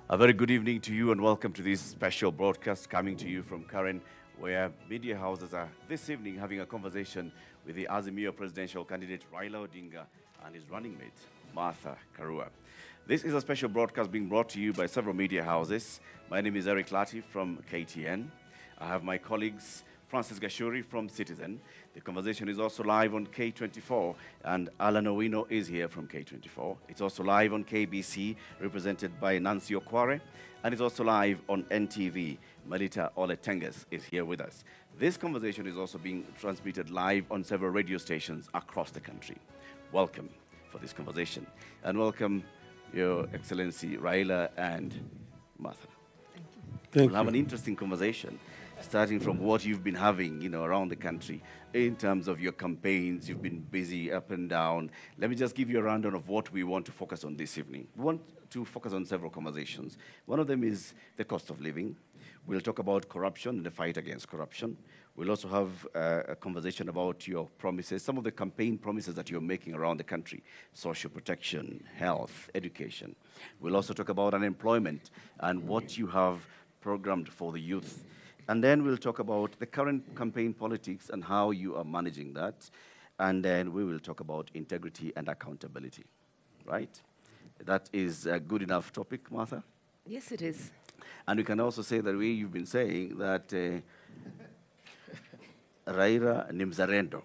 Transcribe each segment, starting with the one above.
A very good evening to you and welcome to this special broadcast coming to you from Karen, where media houses are this evening having a conversation with the Azimio presidential candidate Raila Odinga and his running mate, Martha Karua. This is a special broadcast being brought to you by several media houses. My name is Eric Lati from KTN. I have my colleagues Francis Gashuri from Citizen. The conversation is also live on K24, and Alan Owino is here from K24. It's also live on KBC, represented by Nancy Okware, and it's also live on NTV. Melita Oletenges is here with us. This conversation is also being transmitted live on several radio stations across the country. Welcome for this conversation, and welcome, Your Excellency Raila and Martha. Thank We'll have an interesting conversation, starting from what you've been having, around the country in terms of your campaigns. You've been busy up and down. Let me just give you a rundown of what we want to focus on this evening. We want to focus on several conversations. One of them is the cost of living. We'll talk about corruption and the fight against corruption. We'll also have a conversation about your promises, some of the campaign promises that you're making around the country: social protection, health, education. We'll also talk about unemployment and what you have programmed for the youth. And then we'll talk about the current campaign politics and how you are managing that. And then we will talk about integrity and accountability, right? That is a good enough topic, Martha? Yes, it is. And we can also say that you've been saying that Raila ni mzalendo.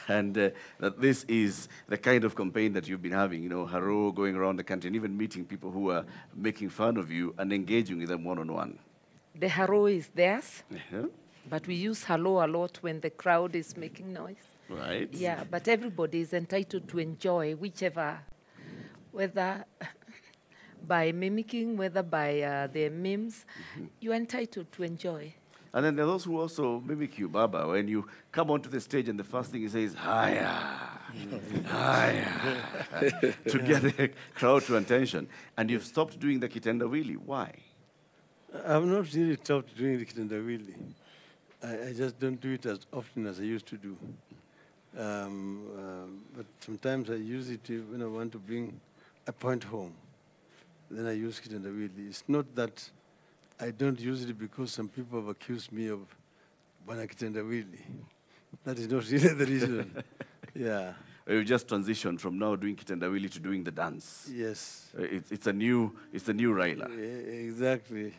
And that this is the kind of campaign that you've been having, haro, going around the country and even meeting people who are making fun of you and engaging with them one-on-one. The hello is theirs, Uh-huh. but we use hello a lot when the crowd is making noise. Right. Yeah, but everybody is entitled to enjoy whichever, whether by mimicking, whether by the memes, you're entitled to enjoy. And then there are those who also mimic you, Baba. When you come onto the stage and the first thing he says, "Hiya, hiya," to get the crowd to attention. And you've stopped doing the kitendawili. Why? I've not really stopped doing the kitendawili. I just don't do it as often as I used to do. But sometimes I use it when I want to bring a point home. Then I use kitendawili. It's not that I don't use it because some people have accused me of bana kitendawili. That is not really the reason. Yeah. You just transitioned from now doing kitendawili to doing the dance. Yes. It's a new Raila. Exactly.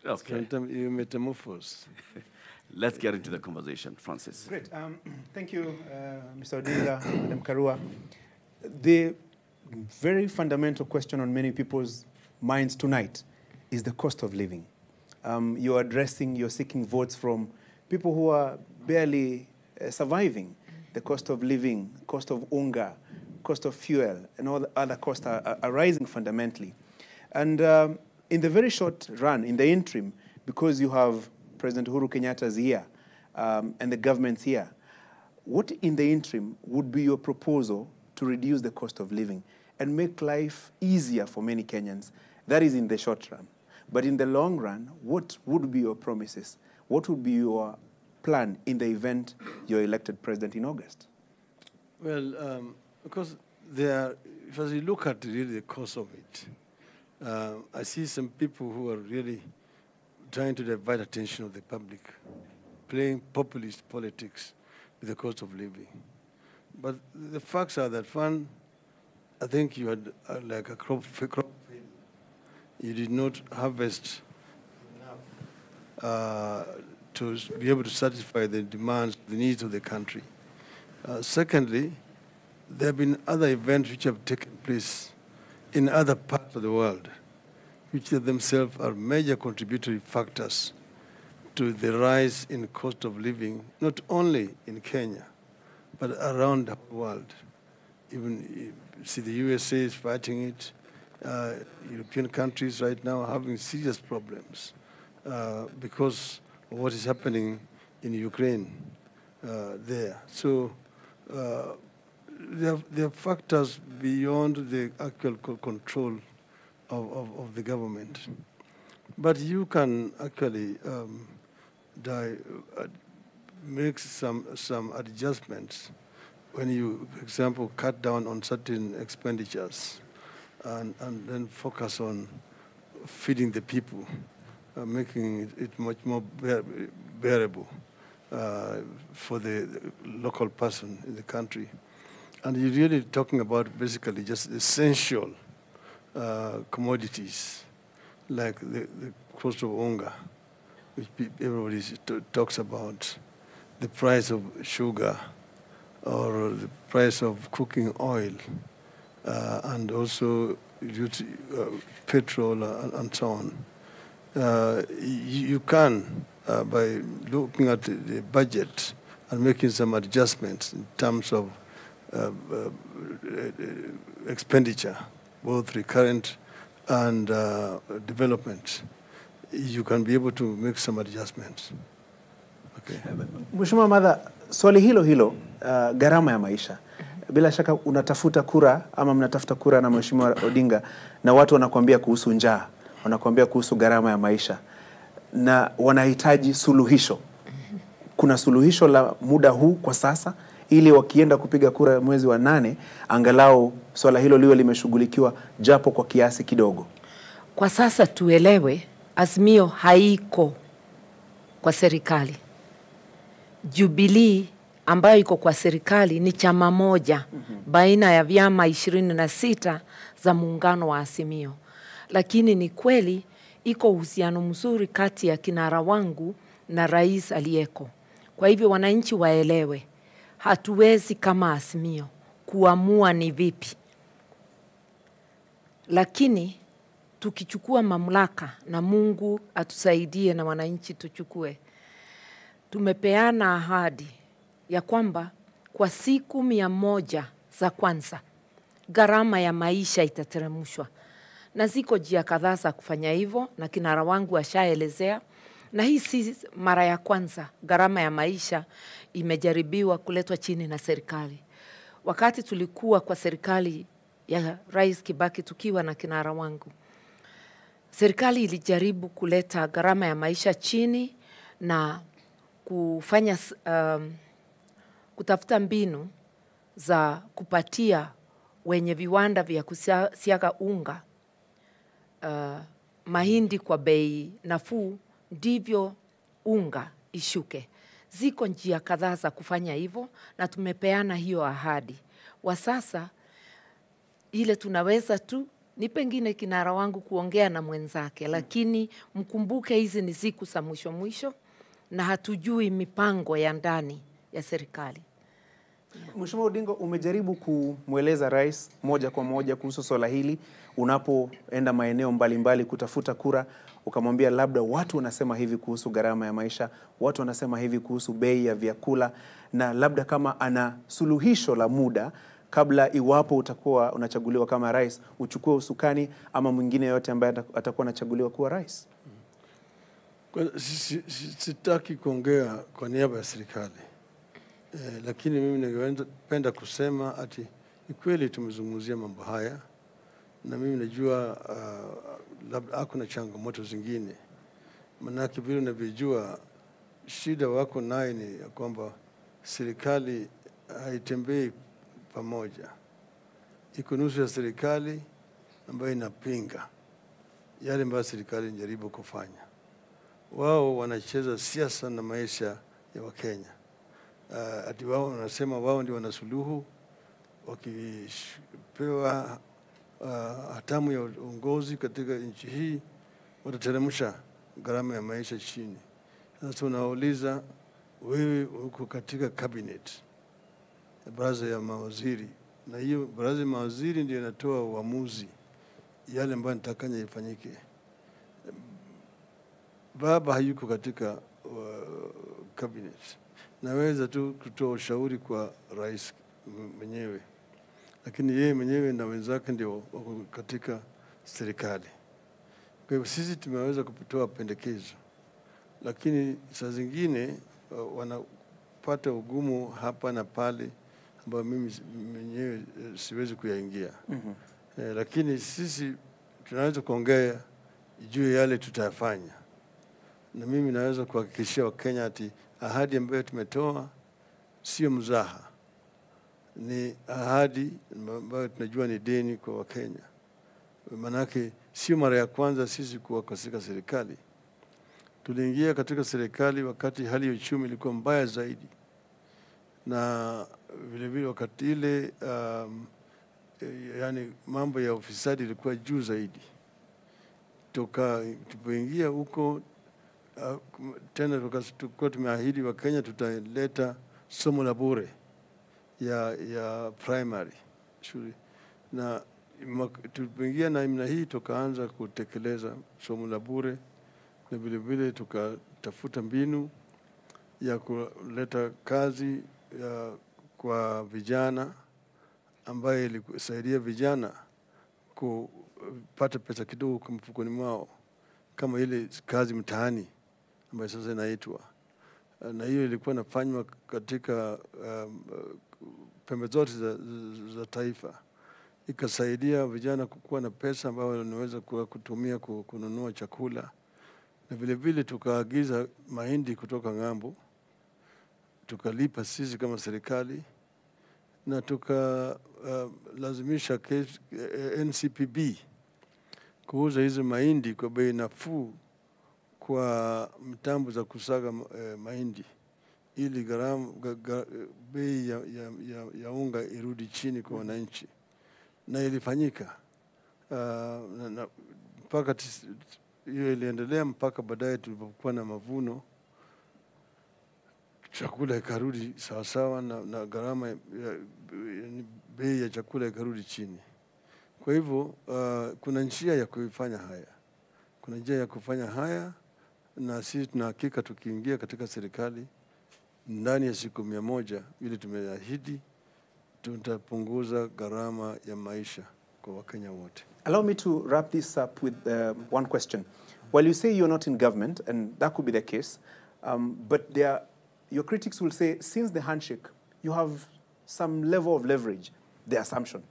Okay. Sometimes you metamorphose. Let's get into the conversation, Francis. Great. Thank you, Mr. Odinga, Madam Karua. The very fundamental question on many people's minds tonight is the cost of living. You're seeking votes from people who are barely surviving. The cost of living, cost of unga, cost of fuel, and all the other costs are rising fundamentally. And in the very short run, in the interim, because you have President Uhuru Kenyatta's here and the government's here, what in the interim would be your proposal to reduce the cost of living and make life easier for many Kenyans? That is in the short run. But in the long run, what would be your promises? What would be your plan in the event you're elected president in August? Well, because if you look at really the cost of it, I see some people who are really trying to divide attention of the public, playing populist politics with the cost of living. But the facts are that, one, I think you had like a crop failure. You did not harvest enough to be able to satisfy the demands, the needs of the country. Secondly, there have been other events which have taken place in other parts of the world, which themselves are major contributory factors to the rise in cost of living, not only in Kenya, but around the world. Even, see, the USA is fighting it. European countries right now are having serious problems because of what is happening in Ukraine there. So there are factors beyond the actual control of the government. But you can actually make some adjustments when you, for example, cut down on certain expenditures. and then focus on feeding the people, making it much more bearable for the local person in the country. And you're really talking about basically just essential commodities, like the cost of unga, which everybody talks about, the price of sugar, or the price of cooking oil, and also petrol and so on. You can, by looking at the budget and making some adjustments in terms of expenditure, both recurrent and development, you can be able to make some adjustments. Okay. Mheshimiwa Madha, swali hilo gharama ya maisha. Bila shaka unatafuta kura ama mnatafuta kura na Mheshimiwa Odinga, na watu wanakuambia kuhusu njaa, wanakuambia kuhusu gharama ya maisha, na wanahitaji suluhisho. Kuna suluhisho la muda huu kwa sasa, ili wakienda kupiga kura mwezi wa 8 angalau swala hilo liwe limeshughulikiwa japo kwa kiasi kidogo? Kwa sasa tuelewe, Azimio haiko kwa serikali. Jubilee ambayo iko kwa serikali ni chama moja baina ya vyama 26 za muungano wa Azimio. Lakini ni kweli iko uhusiano mzuri kati ya kinara wangu na rais aliyeko. Kwa hivyo wananchi waelewe, hatuwezi kama Azimio kuamua ni vipi. Lakini tukichukua mamlaka, na Mungu atusaidie na wananchi tuchukue, tumepeana ahadi ya kwamba kwa siku 100 za kwanza gharama ya maisha itateremshwa. Na ziko njia kadhaa za kufanya hivyo, na kinara wangu ashaelezea. Na hii si mara ya kwanza gharama ya maisha imejaribiwa kuletwa chini na serikali. Wakati tulikuwa kwa serikali ya Rais Kibaki tukiwa na kinara wangu, serikali ilijaribu kuleta gharama ya maisha chini na kufanya kutafuta mbinu za kupatia wenye viwanda vya kusiaga unga mahindi kwa bei nafuu, ndivyo unga ishuke. Ziko njia kadhaa za kufanya hivyo, na tumepeana hiyo ahadi. Wa sasa ile tunaweza tu ni pengine kinara wangu kuongea na mwenzake, lakini mkumbuke hizi ni siku za mwisho na hatujui mipango ya ndani ya serikali. Mheshimiwa Odinga, umejaribu kumweleza rais moja kwa moja kuhusu swala hili unapoenda maeneo mbalimbali kutafuta kura, ukamwambia labda watu wanasema hivi kuhusu gharama ya maisha, watu wanasema hivi kuhusu bei ya vyakula, na labda kama ana suluhisho la muda kabla, iwapo utakuwa unachaguliwa kama rais, uchukue usukani, ama mwingine yote ambaye atakuwa anachaguliwa kuwa rais? Sitaki kuongea kwa niaba ya serikali. Lakini mimi ningependa kusema ati ni kweli tumezungumzia mambo haya, na mimi najua labda hakuna changamoto zingine. Manake vile unavyojua, shida wako naye ni ya kwamba serikali haitembei pamoja. Iko nusu ya serikali ambayo inapinga yale ambayo serikali inajaribu kufanya. Wao wanacheza siasa na maisha ya Wakenya. Ati wao wanasema wao ndio wanasuluhu, wakipewa hatamu ya uongozi katika nchi hii watateremsha gharama ya maisha chini. Sasa unauliza, wewe uko katika cabinet, baraza ya mawaziri, na hiyo baraza ya mawaziri ndio inatoa uamuzi yale ambayo nitakanya ifanyike. Baba hayuko katika cabinet. Naweza tu kutoa ushauri kwa rais mwenyewe, lakini yeye mwenyewe na wenzake ndio wako katika serikali. Kwa hivyo sisi tumeweza kutoa pendekezo, lakini saa zingine wanapata ugumu hapa na pale ambao mimi mwenyewe siwezi kuyaingia. Lakini sisi tunaweza kuongea juu yale tutayafanya, na mimi naweza kuhakikishia Wakenya ati ahadi ambayo tumetoa sio mzaha. Ni ahadi ambayo tunajua ni deni kwa Wakenya. Manake sio mara ya kwanza sisi kuwa katika serikali. Tuliingia katika serikali wakati hali ya uchumi ilikuwa mbaya zaidi, na vile vile wakati ile yani mambo ya ufisadi ilikuwa juu zaidi. Tupoingia huko tena tulikuwa tumeahidi wa Kenya tutaleta somo la bure ya primary shule, na tulipoingia na imna hii tukaanza kutekeleza somo la bure, na vile vile tukatafuta mbinu ya kuleta kazi kwa vijana ambaye ilisaidia vijana kupata pesa kidogo kwa mfukoni mwao, kama ile kazi mtaani ambayo sasa inaitwa, na hiyo ilikuwa inafanywa katika pembe zote za taifa. Ikasaidia vijana kukuwa na pesa ambayo wanaweza kutumia kununua chakula, na vile vile tukaagiza mahindi kutoka ng'ambo, tukalipa sisi kama serikali, na tukalazimisha NCPB kuuza hizo mahindi kwa bei nafuu kwa mtambo za kusaga mahindi, ili bei ya unga irudi chini kwa wananchi, na ilifanyika. Mpaka hiyo iliendelea mpaka baadaye tulipokuwa na mavuno, chakula ikarudi sawasawa na gharama bei ya chakula ikarudi chini. Kwa hivyo kuna njia ya kufanya haya. Kuna njia ya kufanya haya, na sisi tuna hakika tukiingia katika serikali ndani ya siku 100 ili tumeahidi, tutapunguza gharama ya maisha kwa Wakenya wote. Allow me to wrap this up with one question. While you say you're not in government, and that could be the case, but your critics will say, since the handshake, you have some level of leverage, the assumption.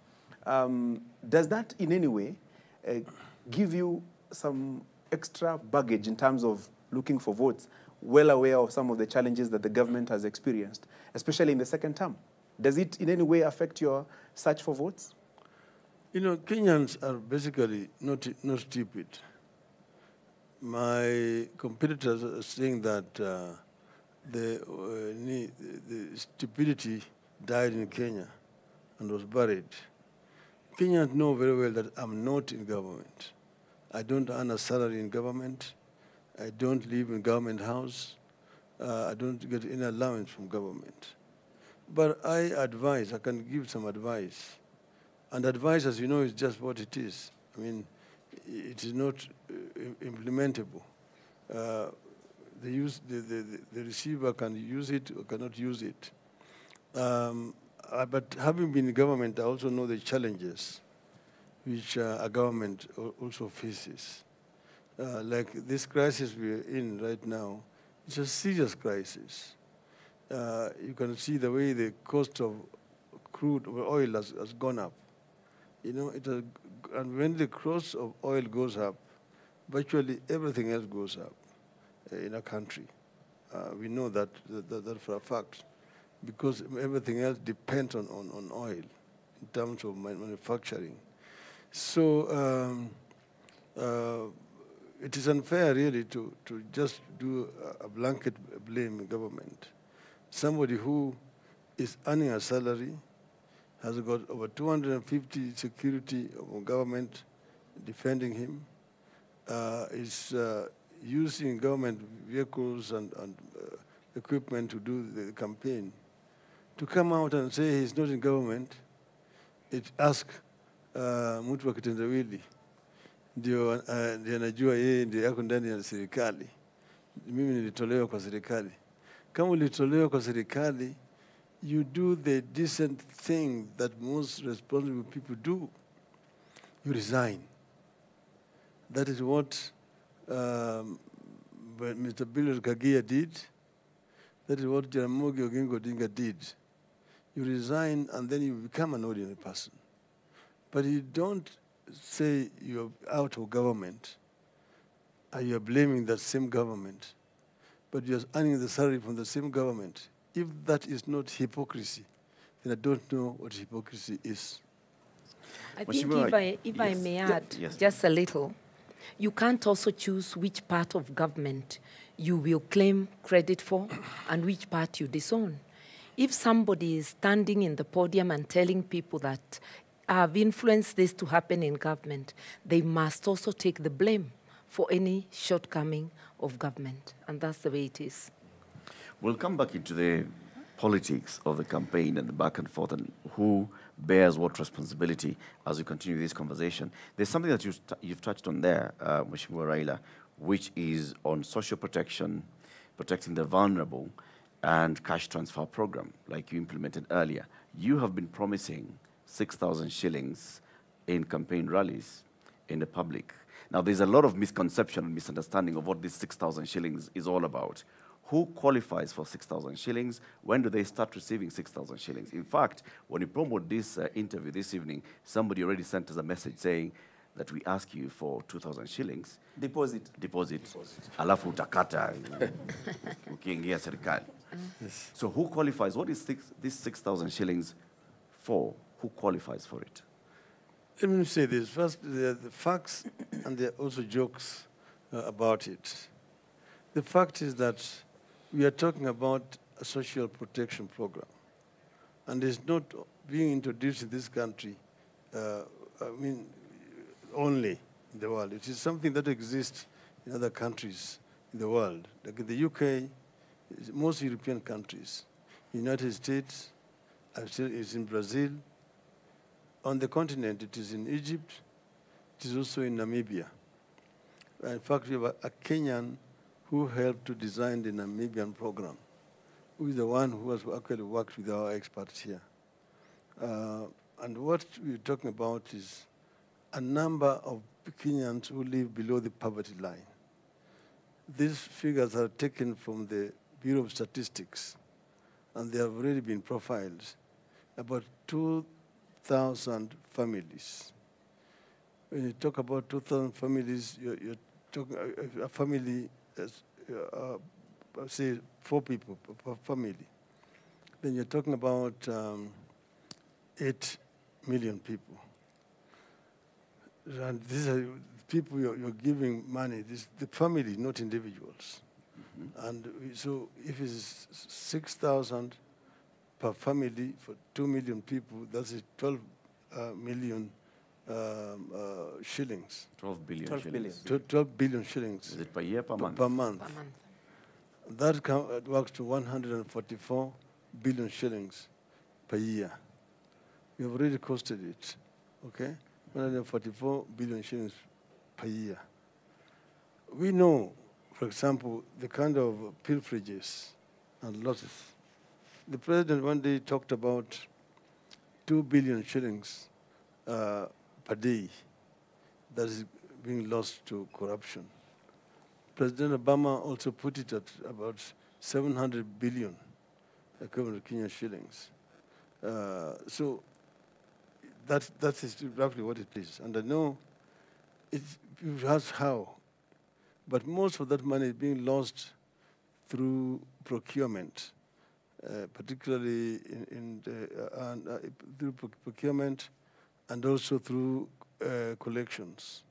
Does that in any way give you some extra baggage in terms of looking for votes, well aware of some of the challenges that the government has experienced, especially in the second term? Does it in any way affect your search for votes? You know, Kenyans are basically not stupid. My competitors are saying that the stupidity died in Kenya and was buried. Kenyans know very well that I'm not in government. I don't earn a salary in government. I don't live in government house. I don't get any allowance from government. But I can give some advice. And advice, as you know, is just what it is. I mean, it is not implementable. The receiver can use it or cannot use it. But having been in government, I also know the challenges which a government also faces. Like this crisis we are in right now, it's a serious crisis. You can see the way the cost of crude oil has gone up. You know, and when the cost of oil goes up, virtually everything else goes up in a country. We know that for a fact, because everything else depends on oil in terms of manufacturing. So it is unfair really to just do a blanket blame in government. Somebody who is earning a salary, has got over 250 security of government defending him, is using government vehicles and equipment to do the campaign. To come out and say he's not in government, it asks mtu wa kitendawili ndio anajua yeye ndio yako ndani ya serikali. Mimi nilitolewa kwa serikali. Kama ulitolewa kwa serikali, you do the decent thing that most responsible people do. You resign. That is what Mr. Bill Kagia did. That is what Jaramogi Oginga Odinga did. You resign and then you become an ordinary person. But you don't say you're out of government and you're blaming that same government, but you're earning the salary from the same government. If that is not hypocrisy, then I don't know what hypocrisy is. I think Mheshimiwa, if I yes. may Yeah, add yes. just a little, you can't also choose which part of government you will claim credit for and which part you disown. If somebody is standing in the podium and telling people that I've influenced this to happen in government, they must also take the blame for any shortcoming of government. And that's the way it is. We'll come back into the politics of the campaign and the back and forth and who bears what responsibility as we continue this conversation. There's something that you've touched on there, Mheshimiwa Raila, which is on social protection, protecting the vulnerable, and cash transfer program, like you implemented earlier. You have been promising 6,000 shillings in campaign rallies in the public. Now, there's a lot of misconception and misunderstanding of what this 6,000 shillings is all about. Who qualifies for 6,000 shillings? When do they start receiving 6,000 shillings? In fact, when you promote this interview this evening, somebody already sent us a message saying that we ask you for 2,000 shillings. Deposit. Alafu utakata ukiingia serikali. So who qualifies? What is this 6,000 shillings for? Who qualifies for it? Let me say this. First, there are the facts and there are also jokes about it. The fact is that we are talking about a social protection program. And it's not being introduced in this country, only in the world. It is something that exists in other countries in the world. Like in the UK, most European countries, United States, it's in Brazil. On the continent, it is in Egypt. It is also in Namibia. In fact, we have a Kenyan who helped to design the Namibian program, who is the one who has actually worked with our experts here. And what we're talking about is a number of Kenyans who live below the poverty line. These figures are taken from the Bureau of Statistics, and they have already been profiled. About 2,000 families. When you talk about 2,000 families, you're talking a family, say 4 people per family. Then you're talking about 8 million people. And these are people you're giving money, the family, not individuals. Mm-hmm. And so if it's 6,000 per family for 2 million people, that's 12 million shillings. 12 billion 12 shillings. billion. 12 billion shillings. Is it per year, per month? Per month. Per month. That works to 144 billion shillings per year. We have already costed it, okay? 144 billion shillings per year. We know, for example, the kind of pilferages and losses. The president one day talked about 2 billion shillings per day that is being lost to corruption. President Obama also put it at about 700 billion equivalent Kenyan shillings. So that is roughly what it is. And I know it has how, but most of that money is being lost through procurement, particularly through procurement and also through collections.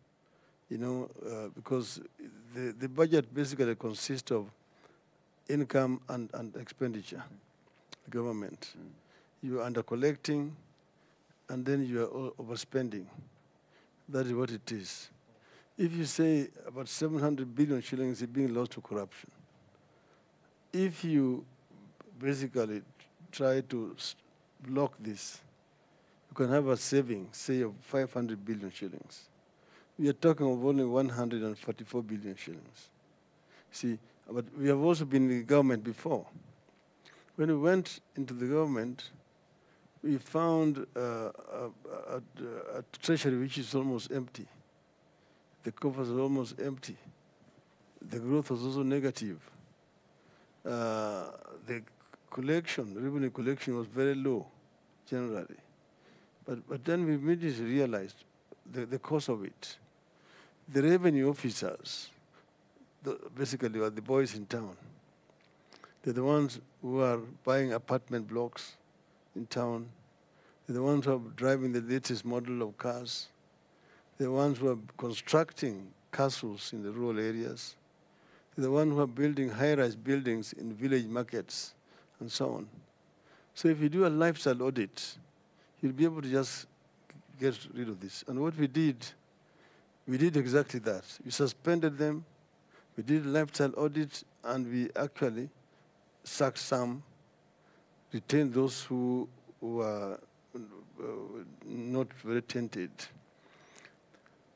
You know, because the budget basically consists of income and expenditure, government. You are under-collecting, and then you are overspending. That is what it is. If you say about 700 billion shillings is being lost to corruption, if you basically try to block this, you can have a saving, say, of 500 billion shillings. We are talking of only 144 billion shillings. See, but we have also been in the government before. When we went into the government, we found a treasury which is almost empty. The coffers are almost empty. The growth was also negative. The revenue collection was very low, generally. But then we immediately realized the cause of it. The revenue officers, basically are the boys in town. They're the ones who are buying apartment blocks in town, They're the ones who are driving the latest model of cars. They're the ones who are constructing castles in the rural areas. They're the ones who are building high-rise buildings in village markets and so on. So if you do a lifestyle audit, you'll be able to just get rid of this. And what we did exactly that. We suspended them, we did a lifestyle audit, and we actually sacked some, retained those who are not very tainted,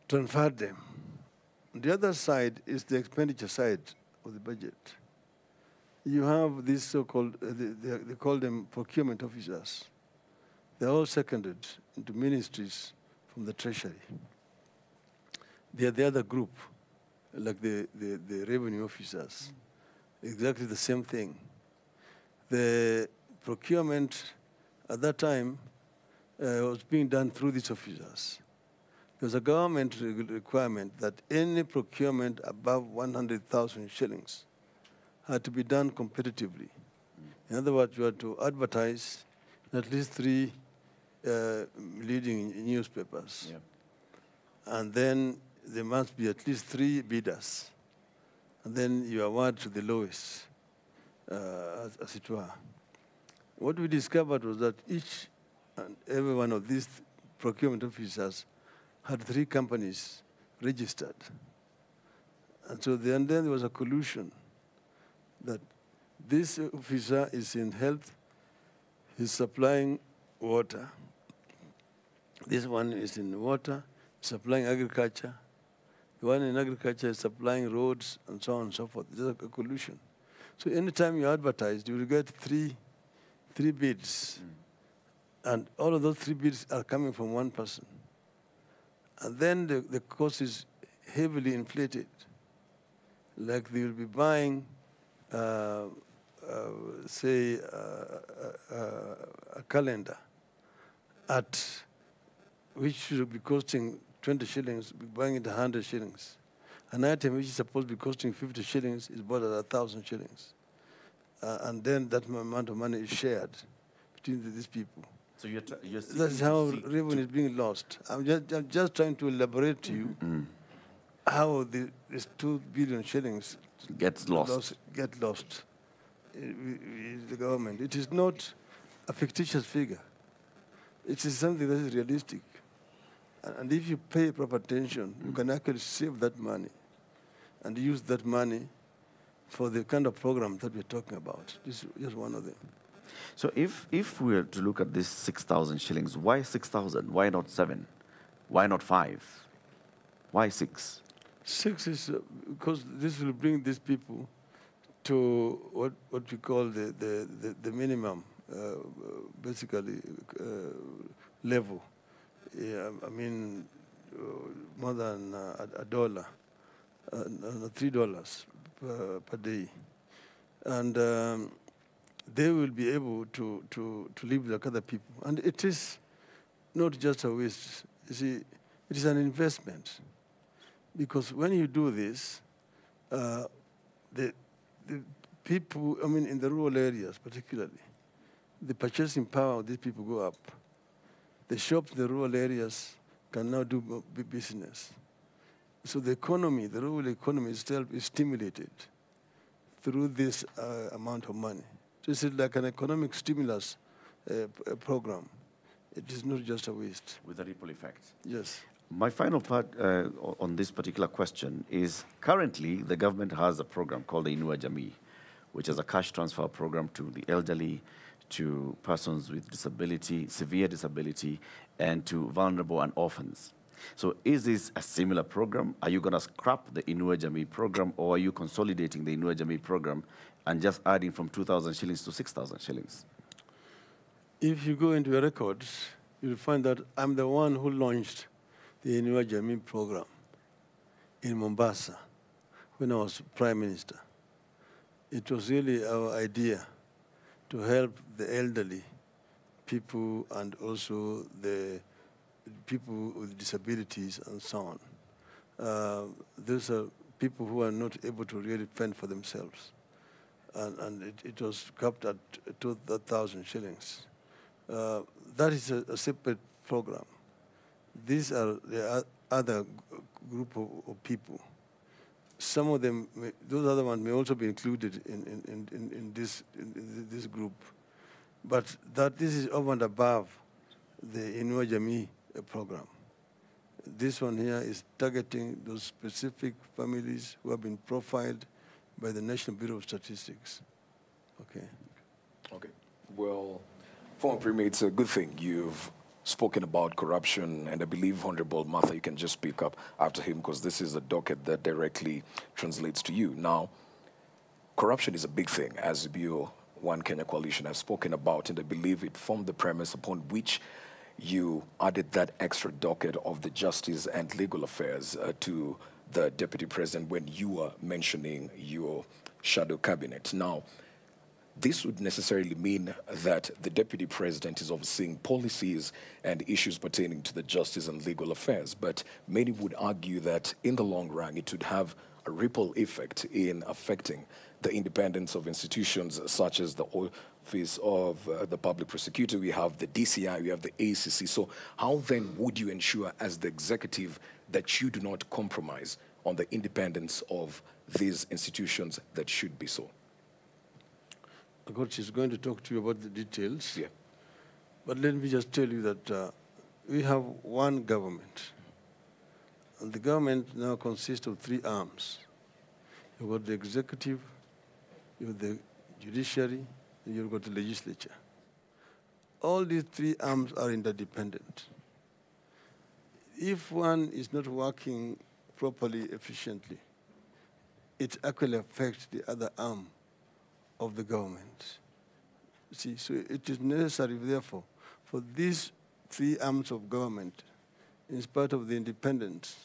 transferred them. The other side is the expenditure side of the budget. You have these so-called, they call them procurement officers. They're all seconded into ministries from the Treasury. They are the other group, like the revenue officers. Exactly the same thing. The procurement at that time was being done through these officers. There was a government requirement that any procurement above 100,000 shillings had to be done competitively. In other words, you had to advertise in at least 3 leading newspapers. Yep. And then there must be at least 3 bidders. And then you award to the lowest, as it were. What we discovered was that each and every one of these procurement officers had 3 companies registered. And so then there was a collusion that this officer is in health, he's supplying water. This one is in water, supplying agriculture. The one in agriculture is supplying roads and so on and so forth. There's a collusion. So anytime you advertise, you will get three bids. And all of those 3 bids are coming from one person. And then the cost is heavily inflated. Like they will be buying, say, a calendar which should be costing 20 shillings, be buying it 100 shillings. An item which is supposed to be costing 50 shillings is bought at 1,000 shillings. And then that amount of money is shared between these people. So you're that's how revenue is being lost. I'm just trying to elaborate to you how this 2 billion shillings gets lost. Get lost in the government. It is not a fictitious figure. It is something that is realistic. And if you pay proper attention, you can actually save that money and use that money for the kind of program that we're talking about. This is just one of them. So if we were to look at this 6,000 shillings, why 6,000? Why not 7? Why not 5? Why 6? 6 is because this will bring these people to what we call the minimum, basically, level. Yeah, I mean, more than $1, $3 per day. And they will be able to live like other people. And it is not just a waste. You see, it is an investment. Because when you do this, the people, I mean, in the rural areas particularly, the purchasing power of these people go up. The shops in the rural areas can now do business. So the economy, the rural economy itself is stimulated through this amount of money. So it's like an economic stimulus program. It is not just a waste. With a ripple effect. Yes. My final part on this particular question is currently the government has a program called the Inua Jamii, which is a cash transfer program to the elderly, to persons with disability, severe disability, and to vulnerable and orphans. So is this a similar program? Are you going to scrap the Inua Jamii program, or are you consolidating the Inua Jamii program and just adding from 2,000 shillings to 6,000 shillings? If you go into your records, you'll find that I'm the one who launched the Inua Jamii program in Mombasa when I was Prime Minister. It was really our idea to help the elderly people and also the people with disabilities and so on. Those are people who are not able to really fend for themselves. And it was capped at 2,000 shillings. that is a separate program. These are the other group of people. Some of them, those other ones may also be included in this group. But that this is over and above the Inua Jamii program. This one here is targeting those specific families who have been profiled by the National Bureau of Statistics. Okay. Okay. Well, former Premier, it's a good thing you've spoken about corruption, and I believe Honorable Martha, you can just speak up after him because this is a docket that directly translates to you. Now, corruption is a big thing, as Azimio One Kenya Coalition has spoken about, and I believe it formed the premise upon which you added that extra docket of the Justice and Legal Affairs to the Deputy President when you were mentioning your shadow cabinet. Now, this would necessarily mean that the Deputy President is overseeing policies and issues pertaining to the Justice and Legal Affairs, but many would argue that in the long run it would have a ripple effect in affecting the independence of institutions such as the Office of the Public Prosecutor, we have the DCI, we have the ACC. So how then would you ensure as the executive that you do not compromise on the independence of these institutions that should be so? Coach is going to talk to you about the details. Yeah. But let me just tell you that we have one government. And the government now consists of three arms. You've got the executive, you've the judiciary, and you've got the legislature. All these three arms are interdependent. If one is not working properly, efficiently, it actually affects the other arm of the government. See, so it is necessary, therefore, for these three arms of government, in spite of the independence,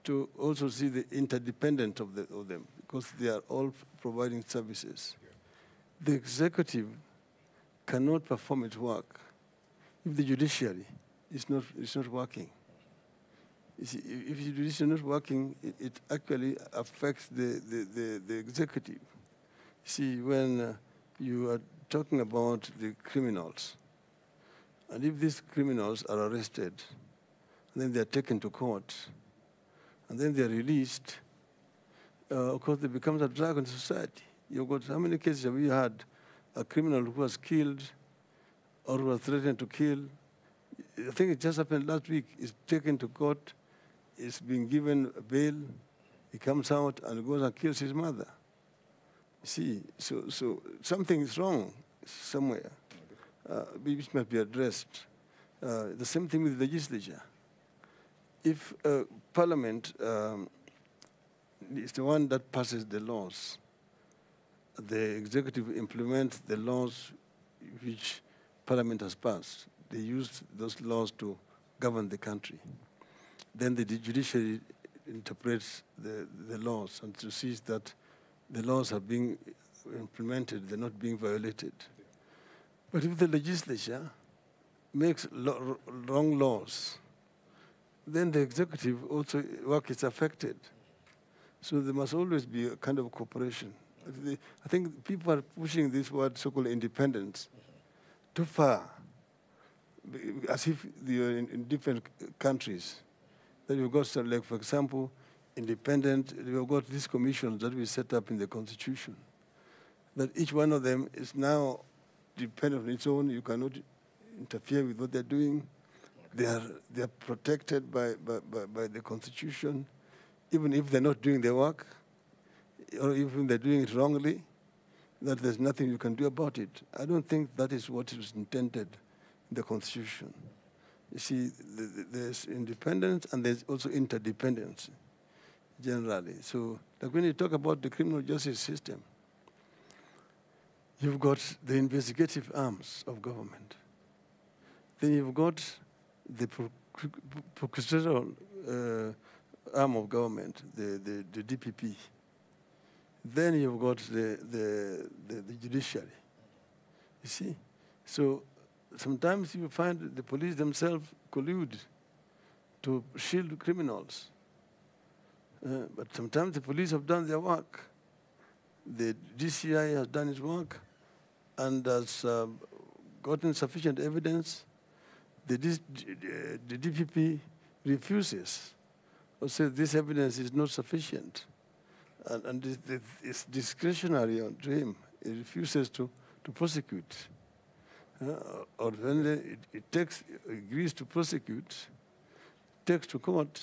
to also see the interdependence of them, because they are all providing services. Yeah. The executive cannot perform its work if the judiciary is not working. You see, if the judiciary is not working, it actually affects the executive. See, when you are talking about the criminals, and if these criminals are arrested, and then they are taken to court, and then they are released, of course, they become a drag on society. You've got, how many cases have you had a criminal who was killed or who was threatened to kill? I think it just happened last week. He's taken to court, he's been given a bail, he comes out and goes and kills his mother. See, so something is wrong somewhere, which must be addressed. The same thing with the legislature. If Parliament is the one that passes the laws, the executive implements the laws which Parliament has passed. They use those laws to govern the country. Then the judiciary interprets the laws and to see that the laws are being implemented, they're not being violated. But if the legislature makes wrong laws, then the executive also work is affected. So there must always be a kind of cooperation. I think people are pushing this word so-called independence too far, as if they are in different countries. That you've got, like, for example, independent, we've got these commissions that we set up in the Constitution, that each one of them is now dependent on its own. You cannot interfere with what they're doing. They are protected by the Constitution, even if they're not doing their work, or even they're doing it wrongly, that there's nothing you can do about it. I don't think that is what is intended in the Constitution. You see, there's independence and there's also interdependence, generally. So, like when you talk about the criminal justice system, you've got the investigative arms of government. Then you've got the procedural arm of government, the DPP. Then you've got the judiciary. You see? So sometimes you find the police themselves collude to shield criminals. But sometimes the police have done their work. The DCI has done its work and has gotten sufficient evidence the DPP refuses or says this evidence is not sufficient, and it's discretionary to him. He refuses to prosecute. Or when it agrees to prosecute, takes to court,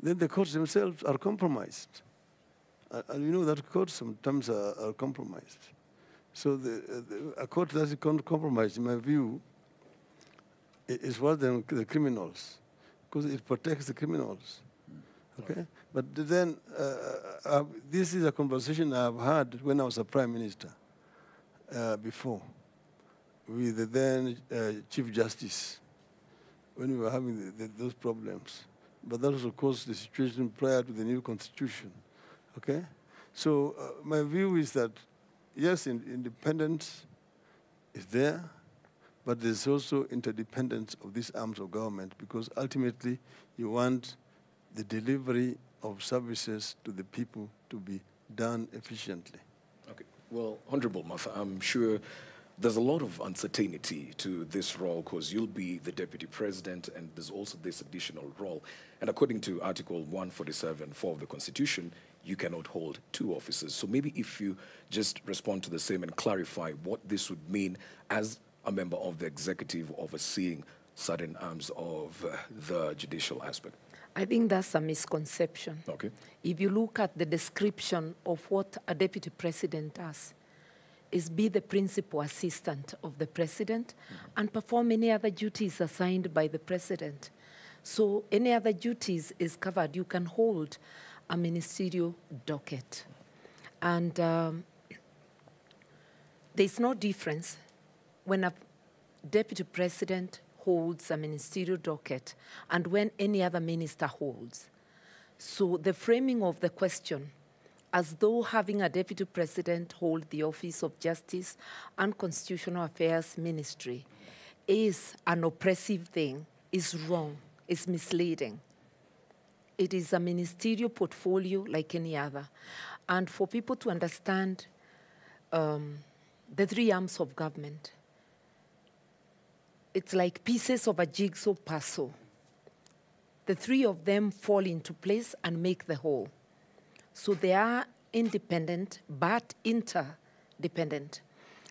then the courts themselves are compromised. And you know that courts sometimes are compromised. So a court that is compromised, in my view, is worse than the criminals, because it protects the criminals. Okay? But then, this is a conversation I've had when I was a prime minister before, with the then Chief Justice, when we were having those problems. But that was, of course, the situation prior to the new constitution. Okay? So my view is that, yes, independence is there, but there's also interdependence of these arms of government, because ultimately you want the delivery of services to the people to be done efficiently. Okay. Well, Honorable Martha, I'm sure there's a lot of uncertainty to this role, because you'll be the deputy president, and there's also this additional role. And according to Article 147(4) of the Constitution, you cannot hold two offices. So maybe if you just respond to the same and clarify what this would mean as a member of the executive overseeing certain arms of the judicial aspect. I think that's a misconception. Okay. If you look at the description of what a deputy president does, is be the principal assistant of the president and perform any other duties assigned by the president. So any other duties is covered. You can hold a ministerial docket. And there's no difference when a deputy president holds a ministerial docket and when any other minister holds. So the framing of the question, as though having a deputy president hold the Office of Justice and Constitutional Affairs Ministry is an oppressive thing, is wrong, is misleading. It is a ministerial portfolio like any other. And for people to understand the three arms of government, it's like pieces of a jigsaw puzzle. The three of them fall into place and make the whole. So they are independent but interdependent.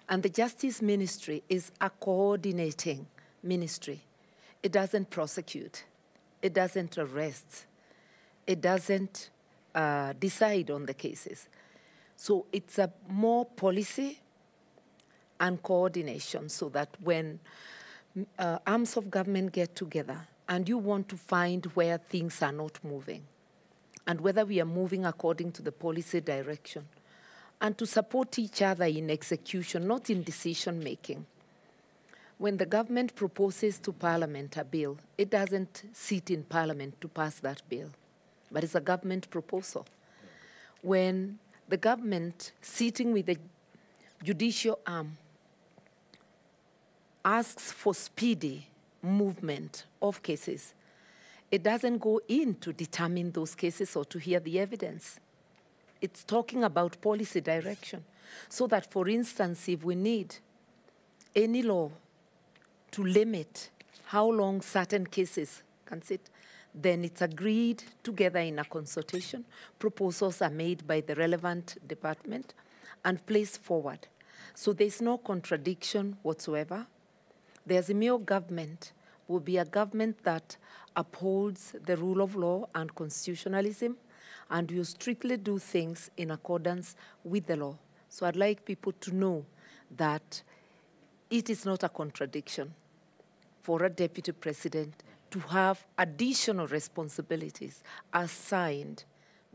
And the Justice Ministry is a coordinating ministry. It doesn't prosecute. It doesn't arrest. It doesn't decide on the cases. So it's a more policy and coordination, so that when arms of government get together and you want to find where things are not moving and whether we are moving according to the policy direction, and to support each other in execution, not in decision-making. When the government proposes to Parliament a bill, it doesn't sit in Parliament to pass that bill, but it's a government proposal. When the government, sitting with the judicial arm, asks for speedy movement of cases, it doesn't go in to determine those cases or to hear the evidence. It's talking about policy direction. So that, for instance, if we need any law to limit how long certain cases can sit, then it's agreed together in a consultation. Proposals are made by the relevant department and placed forward. So there's no contradiction whatsoever. The Azimio government will be a government that upholds the rule of law and constitutionalism, and will strictly do things in accordance with the law. So I'd like people to know that it is not a contradiction for a deputy president to have additional responsibilities assigned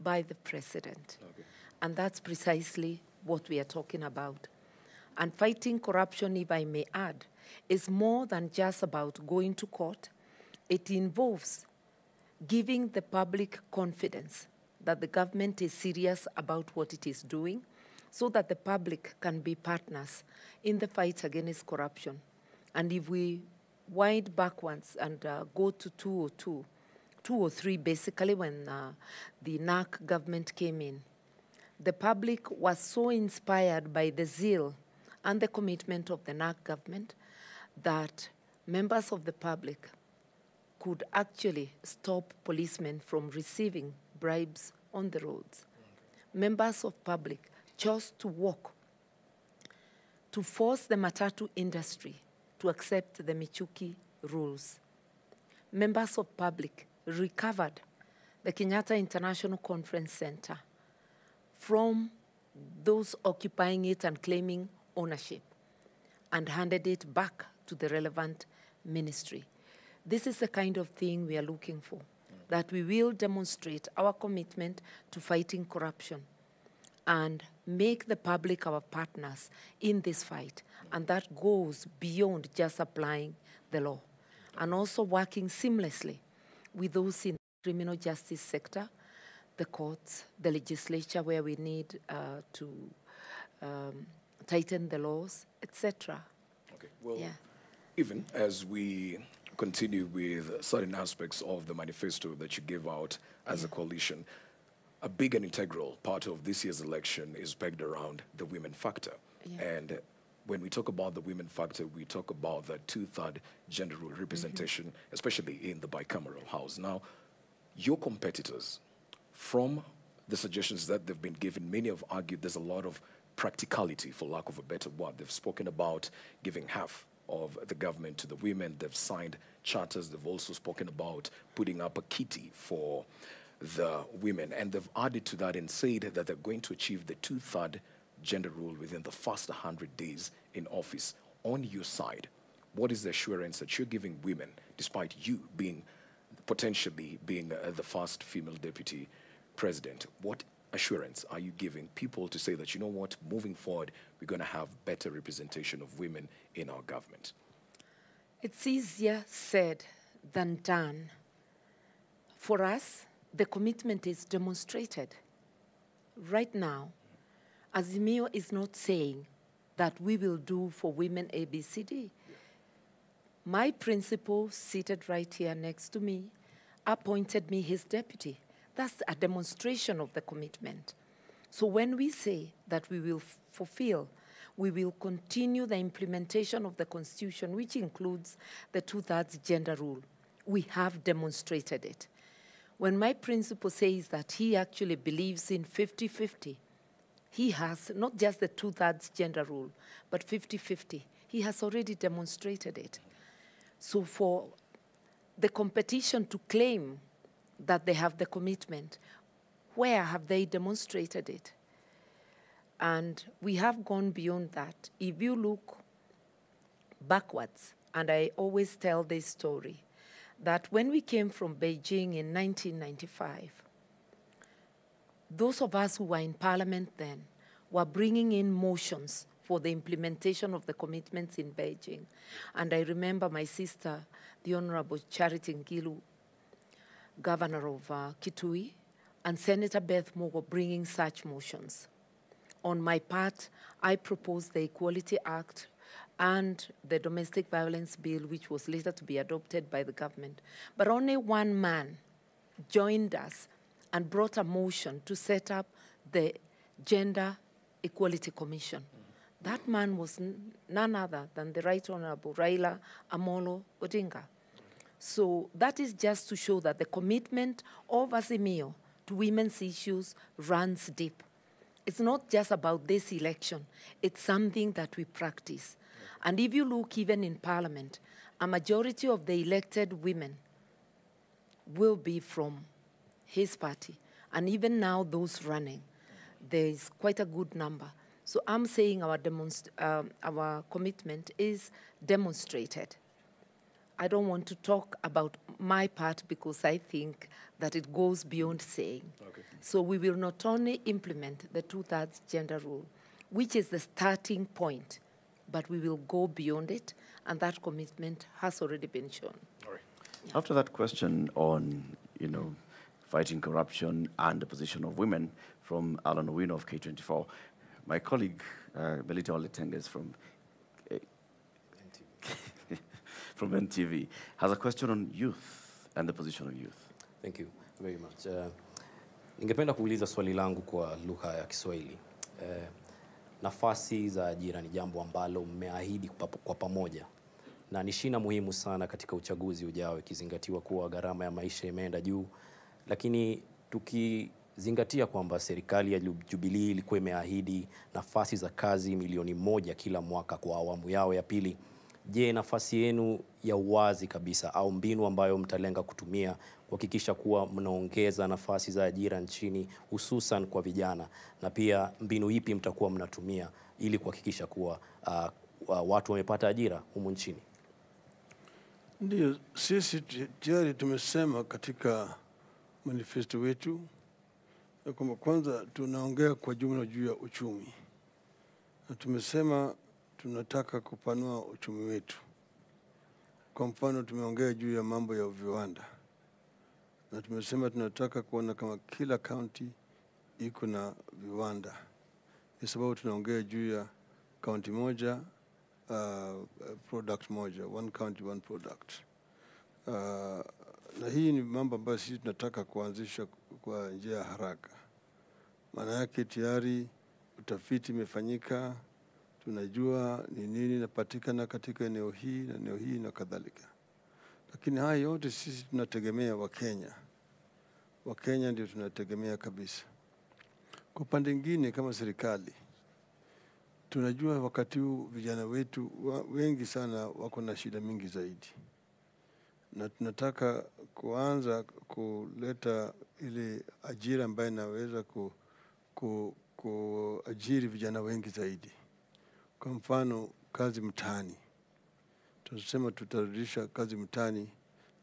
by the president. Okay. And that's precisely what we are talking about. And fighting corruption, if I may add, is more than just about going to court. It involves giving the public confidence that the government is serious about what it is doing, so that the public can be partners in the fight against corruption. And if we wind backwards and go to 203, basically when the NAC government came in, the public was so inspired by the zeal and the commitment of the NAC government that members of the public could actually stop policemen from receiving bribes on the roads. Members of public chose to walk to force the matatu industry to accept the Michuki rules. Members of public recovered the Kenyatta International Conference Center from those occupying it and claiming ownership and handed it back to the relevant ministry. This is the kind of thing we are looking for, that we will demonstrate our commitment to fighting corruption and make the public our partners in this fight. And that goes beyond just applying the law, and also working seamlessly with those in the criminal justice sector, the courts, the legislature, where we need to tighten the laws, etc. Okay. Well, even as we continue with certain aspects of the manifesto that you gave out as a coalition, a big and integral part of this year's election is pegged around the women factor. And when we talk about the women factor, we talk about the 2/3 gender role representation, especially in the bicameral house. Now, your competitors, from the suggestions that they've been given, many have argued there's a lot of practicality, for lack of a better word. They've spoken about giving half of the government to the women. They've signed charters. They've also spoken about putting up a kitty for the women. And they've added to that and said that they're going to achieve the 2/3 gender rule within the first 100 days in office. On your side, what is the assurance that you're giving women, despite you being potentially being the first female deputy president? What assurance are you giving people to say that, you know what, moving forward, we're going to have better representation of women in our government? It's easier said than done. For us, the commitment is demonstrated. Right now, Azimio is not saying that we will do for women A, B, C, D. My principal, seated right here next to me, appointed me his deputy. That's a demonstration of the commitment. So when we say that we will fulfill, we will continue the implementation of the Constitution, which includes the 2/3 gender rule, we have demonstrated it. When my principal says that he actually believes in 50-50, he has not just the 2/3 gender rule, but 50-50. He has already demonstrated it. So for the competition to claim that they have the commitment, where have they demonstrated it? And we have gone beyond that. If you look backwards, and I always tell this story, that when we came from Beijing in 1995, those of us who were in parliament then were bringing in motions for the implementation of the commitments in Beijing. And I remember my sister, the Honorable Charity Ngilu, governor of Kitui, and Senator Beth Mogo bringing such motions. On my part, I proposed the Equality Act and the Domestic Violence Bill, which was later to be adopted by the government. But only one man joined us and brought a motion to set up the Gender Equality Commission. That man was none other than the Right Honorable Raila Amolo Odinga. So that is just to show that the commitment of Azimio to women's issues runs deep. It's not just about this election. It's something that we practice. And if you look even in Parliament, a majority of the elected women will be from his party. And even now, those running, there is quite a good number. So I'm saying our commitment is demonstrated. I don't want to talk about my part because I think that it goes beyond saying. Okay. So we will not only implement the 2/3 gender rule, which is the starting point, but we will go beyond it, and that commitment has already been shown. All right. Yeah. After that question on, fighting corruption and the position of women from Alan Owino of K24, my colleague, Belita Oletenges from from NTV, has a question on youth and the position of youth. Thank you very much. Ningependa kuuliza swali langu kwa lugha ya Kiswahili. Nafasi za ajira ni jambo ambalo mmeahidi kwa pamoja na ni shina muhimu sana katika uchaguzi ujao, ikizingatiwa kuwa gharama ya maisha imeenda juu. Lakini tukizingatia kwamba serikali ya Jubilee ilikuwa imeahidi nafasi za kazi milioni 1 kila mwaka kwa awamu yao ya pili, je, nafasi yenu ya uwazi kabisa au mbinu ambayo mtalenga kutumia kuhakikisha kuwa mnaongeza nafasi za ajira nchini hususan kwa vijana, na pia mbinu ipi mtakuwa mnatumia ili kuhakikisha kuwa watu wamepata ajira humu nchini? Ndio, sisi tayari tumesema katika manifesto wetu kwamba kwanza tunaongea kwa jumla juu ya uchumi, na tumesema tunataka kupanua uchumi wetu. Kwa mfano, tumeongea juu ya mambo ya viwanda, na tumesema tunataka kuona kama kila county iko na viwanda. Kwa sababu tunaongea juu ya county moja, product moja, one county one product. Na hii ni mambo ambayo sisi tunataka kuanzisha kwa njia ya haraka. Maana yake tayari utafiti imefanyika, tunajua ni nini inapatikana katika eneo hii na eneo hii na kadhalika. Lakini haya yote sisi tunategemea Wakenya. Wakenya ndio tunategemea kabisa. Kwa upande mwingine kama serikali, tunajua wakati huu vijana wetu wengi sana wako na shida mingi zaidi. Na tunataka kuanza kuleta ile ajira ambayo inaweza kuajiri vijana wengi zaidi. Kwa mfano, kazi mtaani. Tunasema tutarudisha kazi mtaani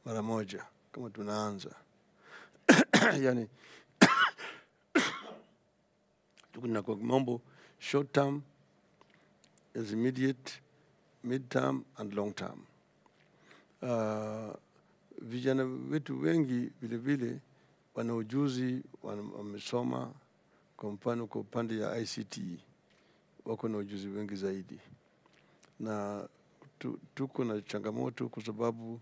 mara moja kama tunaanza. Yani tukuna kwa mambo short term, as immediate, mid term and long term. Vijana wetu wengi vile vile wana ujuzi, wamesoma. Kwa mfano kwa upande ya ICT wako na ujuzi wengi zaidi, na tuko na changamoto kwa sababu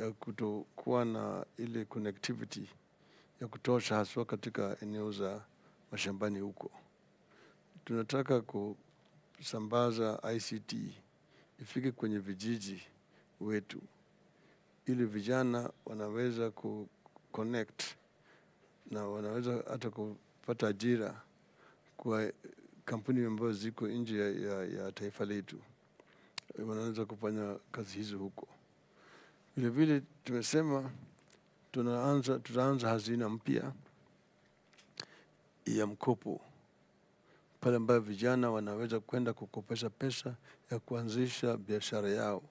ya kutokuwa na ile connectivity ya kutosha, haswa katika eneo za mashambani huko. Tunataka kusambaza ICT ifike kwenye vijiji wetu, ili vijana wanaweza connect na wanaweza hata kupata ajira kwa kampuni ambazo ziko nje ya taifa letu. Wanaweza kufanya kazi hizo huko. Vile vile tumesema tutaanza hazina mpya ya mkopo, pale ambapo vijana wanaweza kwenda kukopesha pesa ya kuanzisha biashara yao,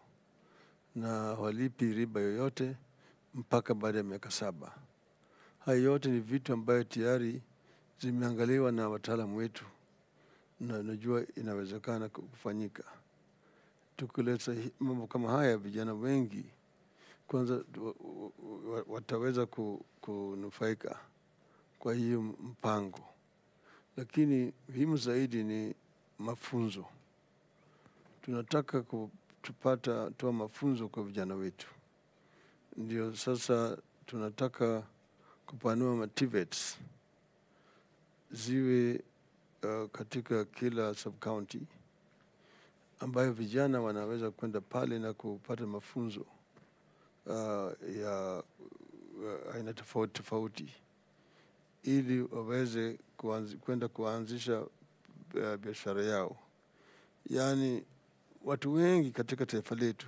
na walipi riba yoyote mpaka baada ya miaka 7. Hayo yote ni vitu ambayo tayari zimeangaliwa na wataalamu wetu, na najua inawezekana kufanyika. Tukileta mambo kama haya, vijana wengi kwanza wataweza kunufaika kwa hiyo mpango. Lakini muhimu zaidi ni mafunzo. Tunataka toa mafunzo kwa vijana wetu. Ndio sasa tunataka kupanua motivates ziwe katika kila sub-county, ambayo vijana wanaweza kwenda pale na kupata mafunzo ya aina tofauti, ili waweze kwenda kuanzisha biashara yao. Yani watu wengi katika taifa letu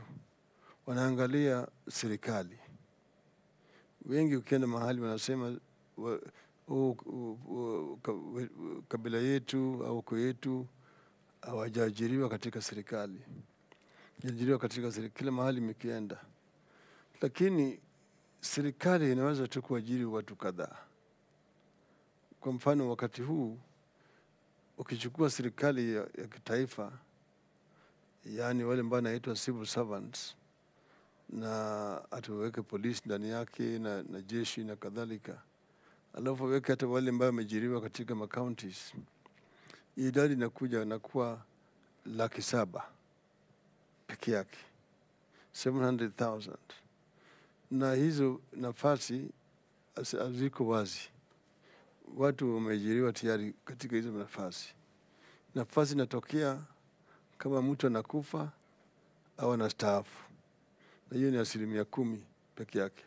wanaangalia serikali. Wengi ukienda mahali wanasema kabila yetu au uko yetu hawajaajiriwa katika serikali. Hawajaajiriwa katika serikali kila mahali mikienda. Lakini serikali inaweza tu kuajiri watu kadhaa. Kwa mfano, wakati huu ukichukua serikali ya kitaifa, yani wale ambao wanaitwa civil servants, na atuweke polisi ndani yake na jeshi na kadhalika, alafu weke hata wale ambao wameajiriwa katika counties, idadi inakuja na kuwa 700,000 peke yake, 700,000. Na hizo nafasi haziko wazi. Watu wameajiriwa tayari katika hizo nafasi. Nafasi inatokea kama mtu anakufa au anastaafu. na hiyo ni 10% peke yake.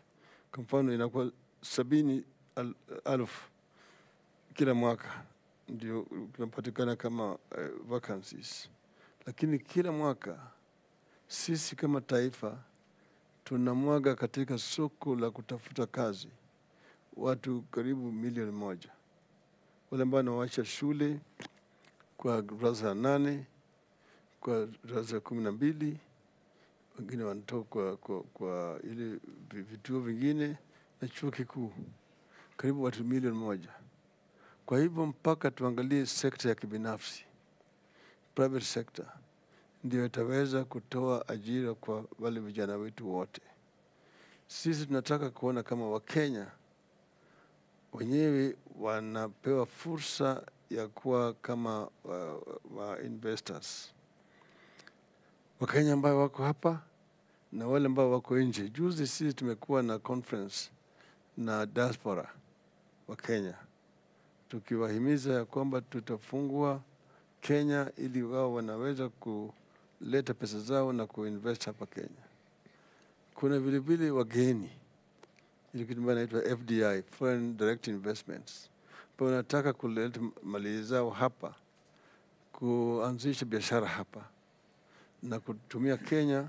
Kwa mfano inakuwa 70,000 kila mwaka ndio kunapatikana kama vacancies, lakini kila mwaka sisi kama taifa tunamwaga katika soko la kutafuta kazi watu karibu 1,000,000, wale ambao wanawacha shule kwa darasa la 8, kwa darasa la 12, wengine wanatoka kwa ile vituo vingine na chuo kikuu, karibu watu 1,000,000. Kwa hivyo mpaka tuangalie sekta ya kibinafsi, private sector, ndio itaweza kutoa ajira kwa wale vijana wetu wote. Sisi tunataka kuona kama Wakenya wenyewe wanapewa fursa ya kuwa kama investors. Wakenya ambao wako hapa na wale ambao wako nje. Juzi sisi tumekuwa na conference na diaspora wa Kenya, tukiwahimiza ya kwamba tutafungua Kenya ili wao wanaweza kuleta pesa zao na kuinvest hapa Kenya. Kuna vile vile wageni, ile kitu ambayo inaitwa FDI, Foreign Direct Investments, ambao wanataka kuleta mali zao hapa, kuanzisha biashara hapa na kutumia Kenya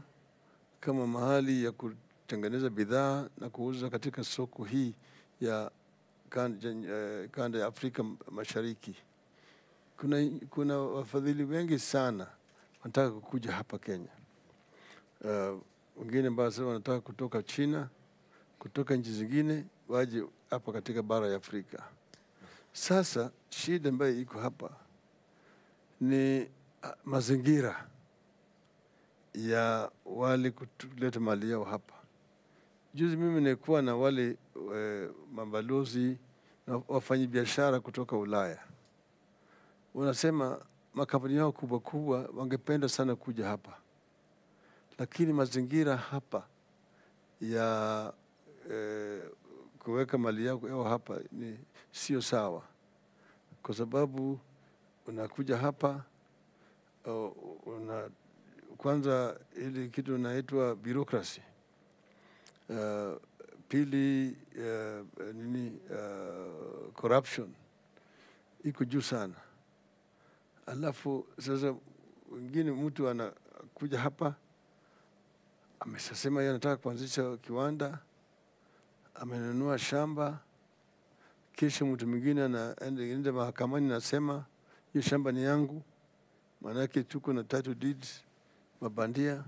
kama mahali ya kutengeneza bidhaa na kuuza katika soko hii ya kanda ya Afrika Mashariki. Kuna wafadhili wengi sana wanataka kukuja hapa Kenya. Wengine ambao wanataka kutoka China, kutoka nchi zingine waje hapa katika bara ya Afrika. Sasa shida ambayo iko hapa ni mazingira ya wale kuleta mali yao hapa. Juzi mimi nilikuwa na wale mabalozi na wafanyabiashara kutoka Ulaya. Wanasema makampuni yao kubwa kubwa wangependa sana kuja hapa, lakini mazingira hapa ya kuweka mali yao hapa ni sio sawa, kwa sababu unakuja hapa kwanza ile kitu inaitwa bureaucracy. Pili corruption iko juu sana. Alafu sasa wengine mtu anakuja hapa amesema yeye anataka kuanzisha kiwanda, amenunua shamba, kisha mtu mwingine anaenda mahakamani nasema hiyo shamba ni yangu, maanake tuko na title deeds mabandia.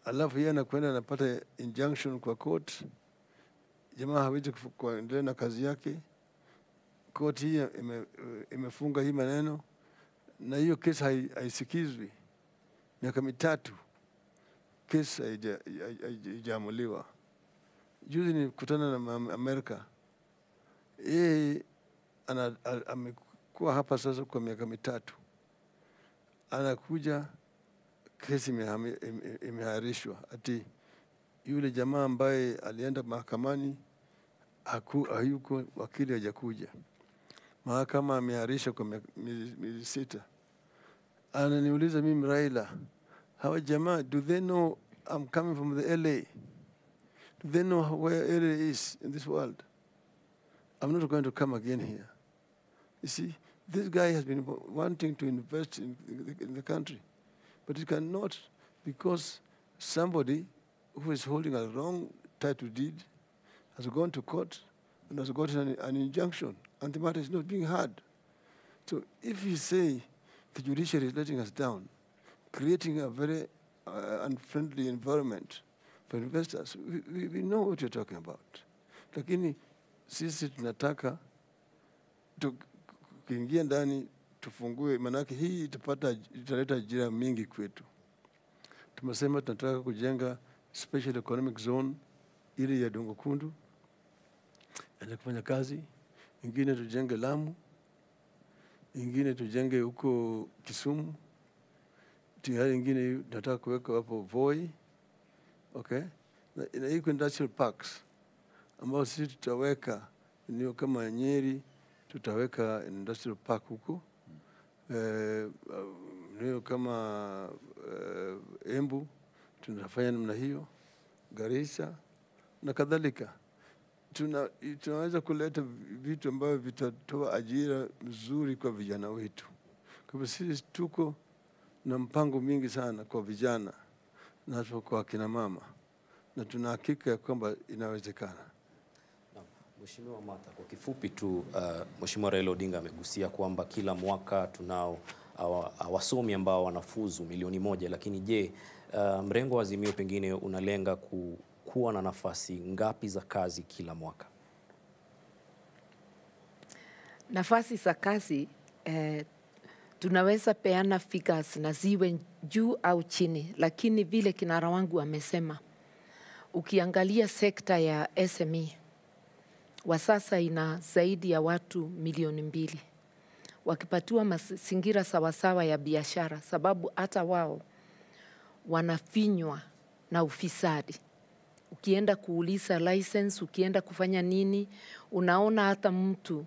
Alafu yeye anakwenda anapata injunction kwa court, jamaa hawezi kuendelea na kazi yake, court hii imefunga hii maneno, na hiyo kesi haisikizwi miaka 3, kesi haijamuliwa. Juzi nilikutana na Amerika, yeye amekuwa hapa sasa kwa miaka 3, anakuja kesi imehairishwa, ati yule jamaa ambaye alienda mahakamani hayuko, wakili hajakuja, mahakama amehairisha kwa miezi 6. Ananiuliza mimi, Raila, hawa jamaa, do they know I'm coming from the LA? Do they know where LA is in this world? I'm not going to come again here. You see, this guy has been wanting to invest in the country, but he cannot, because somebody who is holding a wrong title deed has gone to court and has gotten an injunction, and the matter is not being heard. So if you say the judiciary is letting us down, creating a very unfriendly environment for investors, we know what you're talking about. Lakini sisi tunataka kuingia ndani, tufungue, manake hii italeta ajira mingi kwetu. Tumesema tunataka kujenga special economic zone ile ya Dongo Kundu, ya kufanya kazi. Ingine tujenge Lamu, ingine tujenge huko Kisumu, tayari ingine tunataka kuweka hapo Voi, okay? Na iko industrial parks ambao sisi tutaweka ni kama Nyeri, tutaweka industrial park huko. Ndio kama Embu tunafanya namna hiyo, Garissa na kadhalika. Tunaweza kuleta vitu ambavyo vitatoa ajira nzuri kwa vijana wetu. Kwa hivyo sisi tuko na mpango mingi sana kwa vijana na kwa kina mama, na tuna hakika ya kwamba inawezekana. Mheshimiwa Martha, kwa kifupi tu, Mheshimiwa Raila Odinga amegusia kwamba kila mwaka tunao wasomi ambao wanafuzu 1,000,000, lakini je, mrengo wa Azimio pengine unalenga kuwa na nafasi ngapi za kazi kila mwaka? Nafasi za kazi tunaweza peana figures na ziwe juu au chini, lakini vile kinara wangu amesema, ukiangalia sekta ya SME wa sasa ina zaidi ya watu 2,000,000 wakipatiwa mazingira sawasawa ya biashara, sababu hata wao wanafinywa na ufisadi. Ukienda kuuliza license, ukienda kufanya nini, unaona hata mtu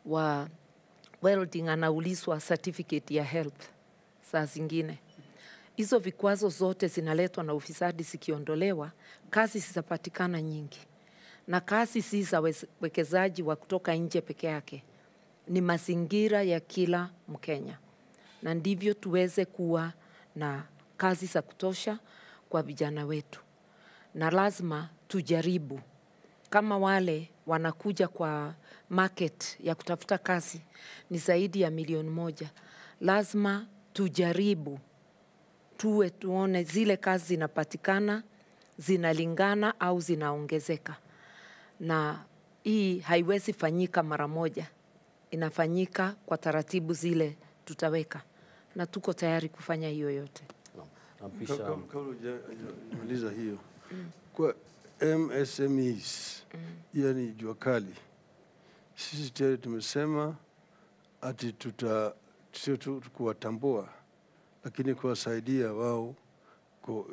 wa welding anaulizwa certificate ya health. Saa zingine hizo vikwazo zote zinaletwa na ufisadi, zikiondolewa kazi zitapatikana nyingi, na kazi si za wekezaji wa kutoka nje peke yake, ni mazingira ya kila Mkenya, na ndivyo tuweze kuwa na kazi za kutosha kwa vijana wetu. Na lazima tujaribu, kama wale wanakuja kwa market ya kutafuta kazi ni zaidi ya 1,000,000, lazima tujaribu tuone zile kazi zinapatikana, zinalingana au zinaongezeka. Na hii haiwezi fanyika mara moja, inafanyika kwa taratibu zile tutaweka, na tuko tayari kufanya hiyo yote. Kabla hujamaliza hiyo, kwa MSMEs, yani jua kali, sisi tayari tumesema ati sio tu kuwatambua, lakini kuwasaidia wao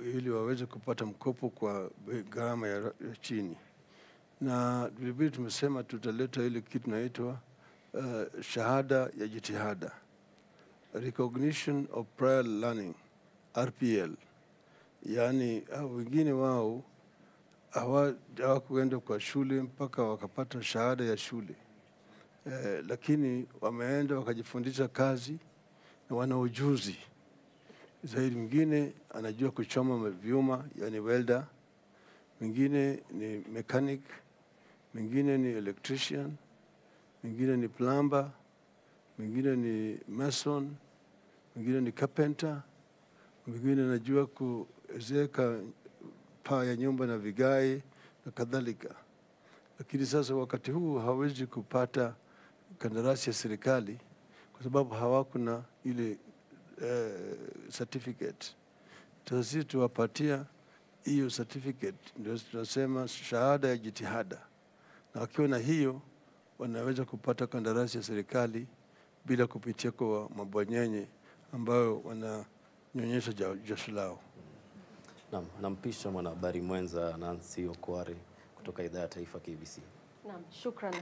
ili waweze kupata mkopo kwa gharama ya chini. Na vilevile tumesema tutaleta ile kitu inaitwa shahada ya jitihada, Recognition of Prior Learning, RPL. Yani wengine wao hawakuenda kwa shule mpaka wakapata shahada ya shule, lakini wameenda wakajifundisha kazi na wana ujuzi zaidi. Mwingine anajua kuchoma vyuma, yani welder, mwingine ni mechanic, mwingine ni electrician, mwingine ni plumber, mwingine ni mason, mwingine ni carpenter, mwingine anajua kuezeka paa ya nyumba na vigae na kadhalika. Lakini sasa wakati huu hawezi kupata kandarasi ya serikali kwa sababu hawakuna ile certificate. Sisi tuwapatia hiyo certificate, ndio tunasema shahada ya jitihada, na wakiwa na hiyo wanaweza kupata kandarasi ya serikali bila kupitia kwa mabwanyenye ambayo wananyonyesha jasho lao. Naam, nampisha mwanahabari mwenza Nancy Okware kutoka idhaa ya taifa KBC. Naam, shukrani.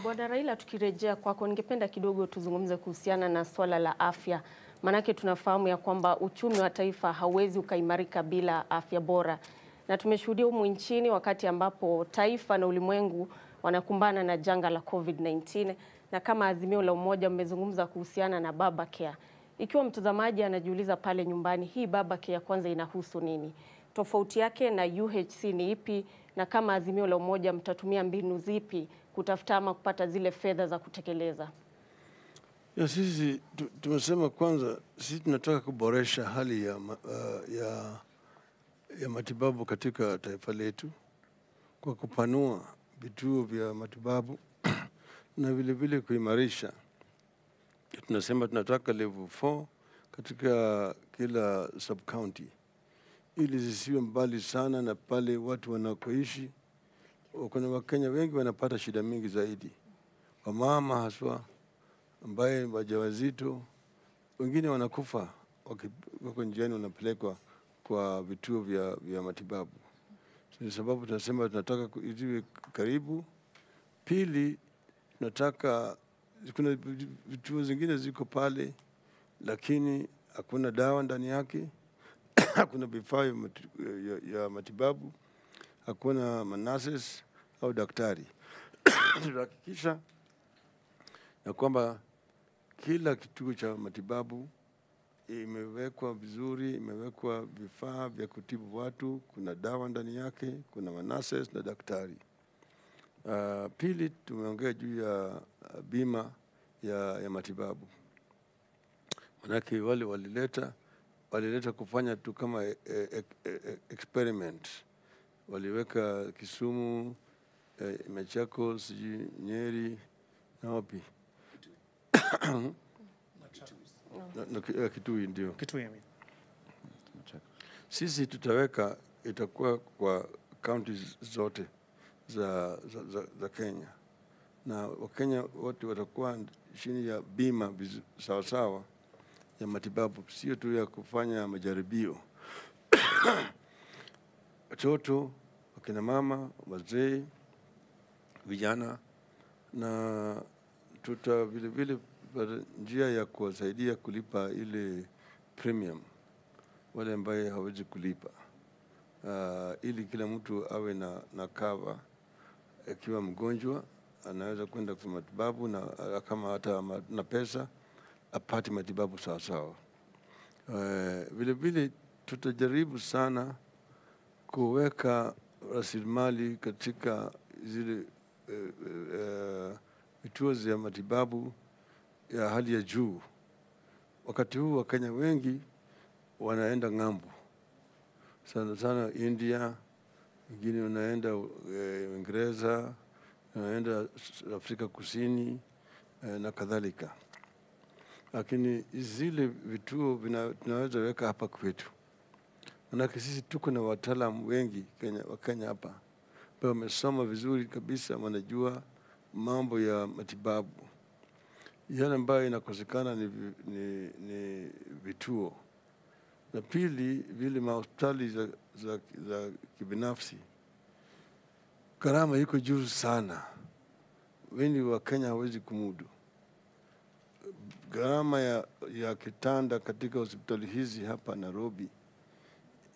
Bwana Raila, tukirejea kwako, ningependa kidogo tuzungumze kuhusiana na swala la afya. Manake tunafahamu ya kwamba uchumi wa taifa hauwezi ukaimarika bila afya bora. Na tumeshuhudia humu nchini wakati ambapo taifa na ulimwengu wanakumbana na janga la COVID-19, na kama Azimio la Umoja mmezungumza kuhusiana na baba care. Ikiwa mtazamaji anajiuliza pale nyumbani, hii baba care kwanza inahusu nini? Tofauti yake na UHC ni ipi? Na kama Azimio la Umoja mtatumia mbinu zipi kutafuta ama kupata zile fedha za kutekeleza? Ya sisi tumesema kwanza sisi tunataka kuboresha hali ya matibabu katika taifa letu kwa kupanua vituo vya matibabu na vile vile kuimarisha. Tunasema tunataka level 4 katika kila sub county ili zisiwe mbali sana na pale watu wanakoishi. Kuna Wakenya wengi wanapata shida mingi zaidi, wamama haswa ambaye wajawazito, wengine wanakufa wako njiani wanapelekwa kwa vituo vya matibabu. Kwa sababu tunasema tunataka iwe karibu. Pili, tunataka, kuna vituo zingine ziko pale lakini hakuna dawa ndani yake hakuna vifaa ya matibabu, hakuna manases au daktari. Tutahakikisha na kwamba kila kituo cha matibabu imewekwa vizuri, imewekwa vifaa vya kutibu watu, kuna dawa ndani yake, kuna manases na daktari. Pili, tumeongea juu ya bima ya matibabu. Manake wale walileta kufanya tu kama experiment. Waliweka Kisumu, Machakos, Nyeri na wapi? Kitui ndio. Kitui. Sisi tutaweka, itakuwa kwa counties zote za Kenya, na Wakenya wote watakuwa chini ya bima sawasawa ya matibabu, sio tu ya kufanya majaribio. Watoto, wakina mama, wazee, vijana, na tuta vile njia ya kuwasaidia kulipa ile premium wale ambaye hawezi kulipa, ili kila mtu awe na cover. Akiwa mgonjwa anaweza kwenda kwa matibabu, na kama hata na pesa apate matibabu sawa sawa. Vile tutajaribu sana kuweka rasilimali katika zile vituo vya matibabu ya hali ya juu. Wakati huu Wakenya wengi wanaenda ng'ambo, sana India, wengine wanaenda Uingereza, wanaenda Afrika Kusini na kadhalika. Lakini zile vituo tunaweza weka hapa kwetu. Manake sisi tuko na wataalamu wengi Wakenya hapa, ambao wamesoma vizuri kabisa, wanajua mambo ya matibabu. Yale ambayo inakosekana ni vituo. Na pili, vile mahospitali za kibinafsi, gharama iko juu sana. Wengi wa Kenya hawezi kumudu. Gharama ya kitanda katika hospitali hizi hapa Nairobi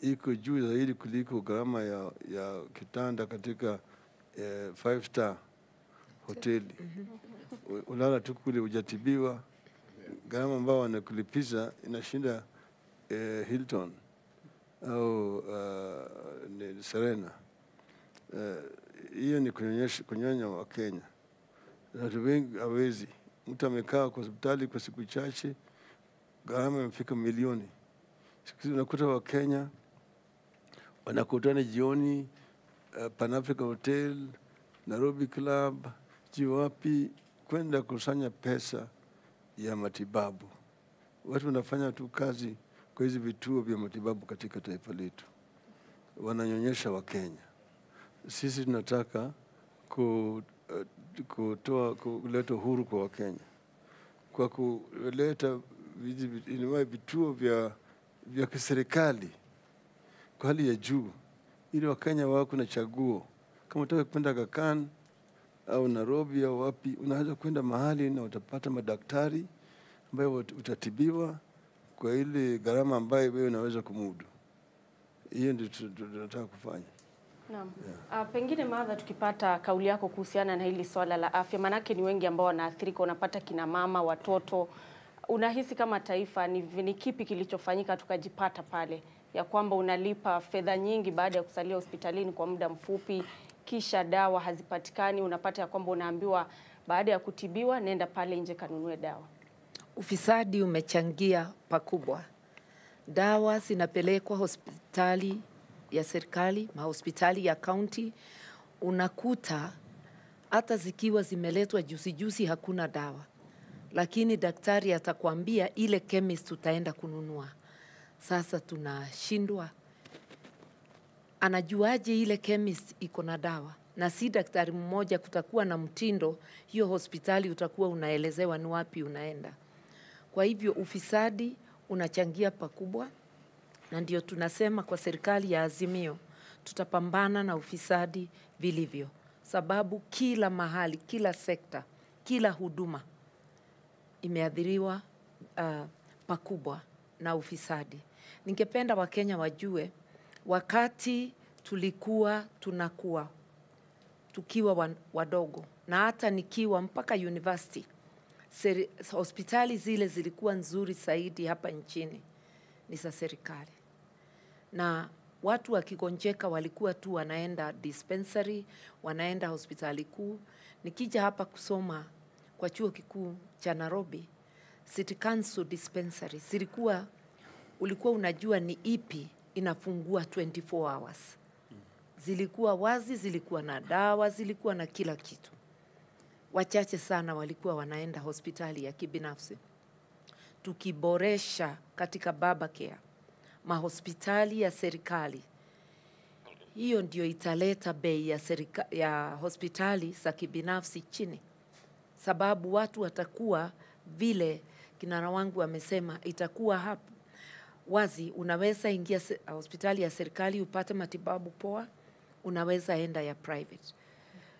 iko juu zaidi kuliko gharama ya kitanda katika 5-star hoteli. Ulala tu kule hujatibiwa, gharama ambao wanakulipiza inashinda Hilton au Serena. Hiyo ni kunyonya wa Kenya. Watu wengi hawezi. Mtu amekaa kwa hospitali kwa siku chache, gharama imefika milioni. Siku hizi unakuta wa Kenya wanakutana jioni, Pan Africa Hotel, Nairobi Club, wapi, kwenda kusanya pesa ya matibabu. Watu wanafanya tu kazi kwa hizi vituo vya matibabu katika taifa letu, wananyonyesha wa Kenya. Sisi tunataka kuleta uhuru kwa Wakenya, kwa kuleta vituo vya kiserikali kwa hali ya juu, ili Wakenya wako na chaguo. Kama unataka kwenda Aga Khan au Nairobi au wapi, unaweza kwenda mahali na utapata madaktari ambayo utatibiwa kwa ile gharama ambayo wewe unaweza kumudu. Hiyo ndio tunataka kufanya. Naam. Pengine Martha, tukipata kauli yako kuhusiana na hili swala la afya, manake ni wengi ambao wanaathirika, unapata kina mama, watoto. Unahisi kama taifa ni kipi kilichofanyika tukajipata pale ya kwamba unalipa fedha nyingi baada ya kusalia hospitalini kwa muda mfupi, kisha dawa hazipatikani, unapata ya kwamba unaambiwa baada ya kutibiwa nenda pale nje kanunue dawa? Ufisadi umechangia pakubwa. Dawa zinapelekwa hospitali ya serikali, mahospitali ya county, unakuta hata zikiwa zimeletwa juzi hakuna dawa. Lakini daktari atakwambia ile chemist utaenda kununua. Sasa tunashindwa. Anajuaje ile chemist iko na dawa? Na si daktari mmoja, kutakuwa na mtindo, hiyo hospitali utakuwa unaelezewa ni wapi unaenda. Kwa hivyo ufisadi unachangia pakubwa, na ndio tunasema kwa serikali ya Azimio tutapambana na ufisadi vilivyo. Sababu kila mahali, kila sekta, kila huduma imeathiriwa pakubwa na ufisadi. Ningependa Wakenya wajue, wakati tulikuwa tunakuwa tukiwa wadogo na hata nikiwa mpaka university, hospitali zile zilikuwa nzuri zaidi hapa nchini ni za serikali. Na watu wakigonjeka walikuwa tu wanaenda dispensary, wanaenda hospitali kuu. Nikija hapa kusoma kwa chuo kikuu cha Nairobi, City Council dispensary zilikuwa, ulikuwa unajua ni ipi inafungua 24 hours. Zilikuwa wazi, zilikuwa na dawa, zilikuwa na kila kitu. Wachache sana walikuwa wanaenda hospitali ya kibinafsi. Tukiboresha katika baba care, mahospitali ya serikali, hiyo ndio italeta bei ya hospitali za kibinafsi chini. Sababu watu watakuwa vile kinara wangu amesema, itakuwa hapo wazi, unaweza ingia hospitali ya serikali upate matibabu poa, unaweza enda ya private.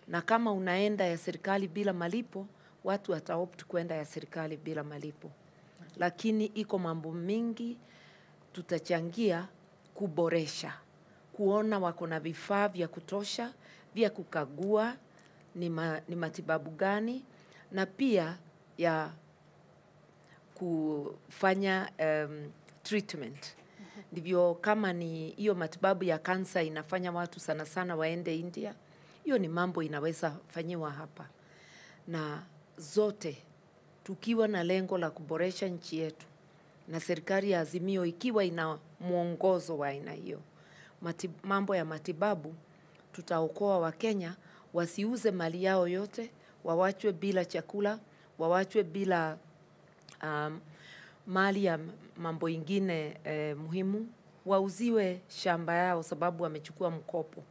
Na kama unaenda ya serikali bila malipo, watu wataopt kwenda ya serikali bila malipo. Lakini iko mambo mingi tutachangia kuboresha, kuona wako na vifaa vya kutosha, vya kukagua ni matibabu gani, na pia ya kufanya treatment. Ndivyo kama ni hiyo matibabu ya kansa inafanya watu sana sana waende India, hiyo ni mambo inaweza fanyiwa hapa. Na zote tukiwa na lengo la kuboresha nchi yetu, na serikali ya Azimio ikiwa ina mwongozo wa aina hiyo, mambo ya matibabu, tutaokoa Wakenya wasiuze mali yao yote, wawachwe bila chakula, wawachwe bila mali ya mambo ingine muhimu, wauziwe shamba yao sababu wamechukua mkopo.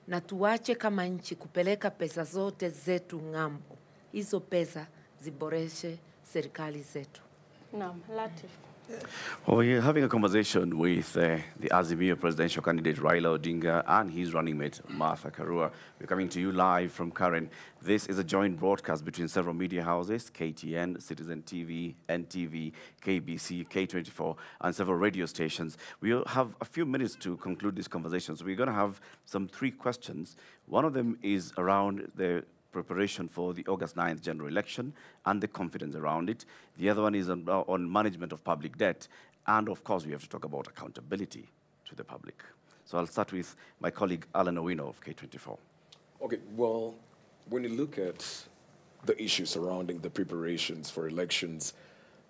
Na tuache kama nchi kupeleka pesa zote zetu ng'ambo. Hizo pesa ziboreshe serikali zetu. Naam, Latif. Well, we're having a conversation with the Azimio presidential candidate Raila Odinga and his running mate Martha-Karua. We're coming to you live from Karen. This is a joint broadcast between several media houses, KTN, Citizen TV, NTV, KBC, K24, and several radio stations. We'll have a few minutes to conclude this conversation. So we're going to have some 3 questions. One of them is around the preparation for the August 9th general election and the confidence around it. The other one is on management of public debt. And of course, we have to talk about accountability to the public. So I'll start with my colleague, Alan Owino of K24. Okay, well, when you look at the issues surrounding the preparations for elections,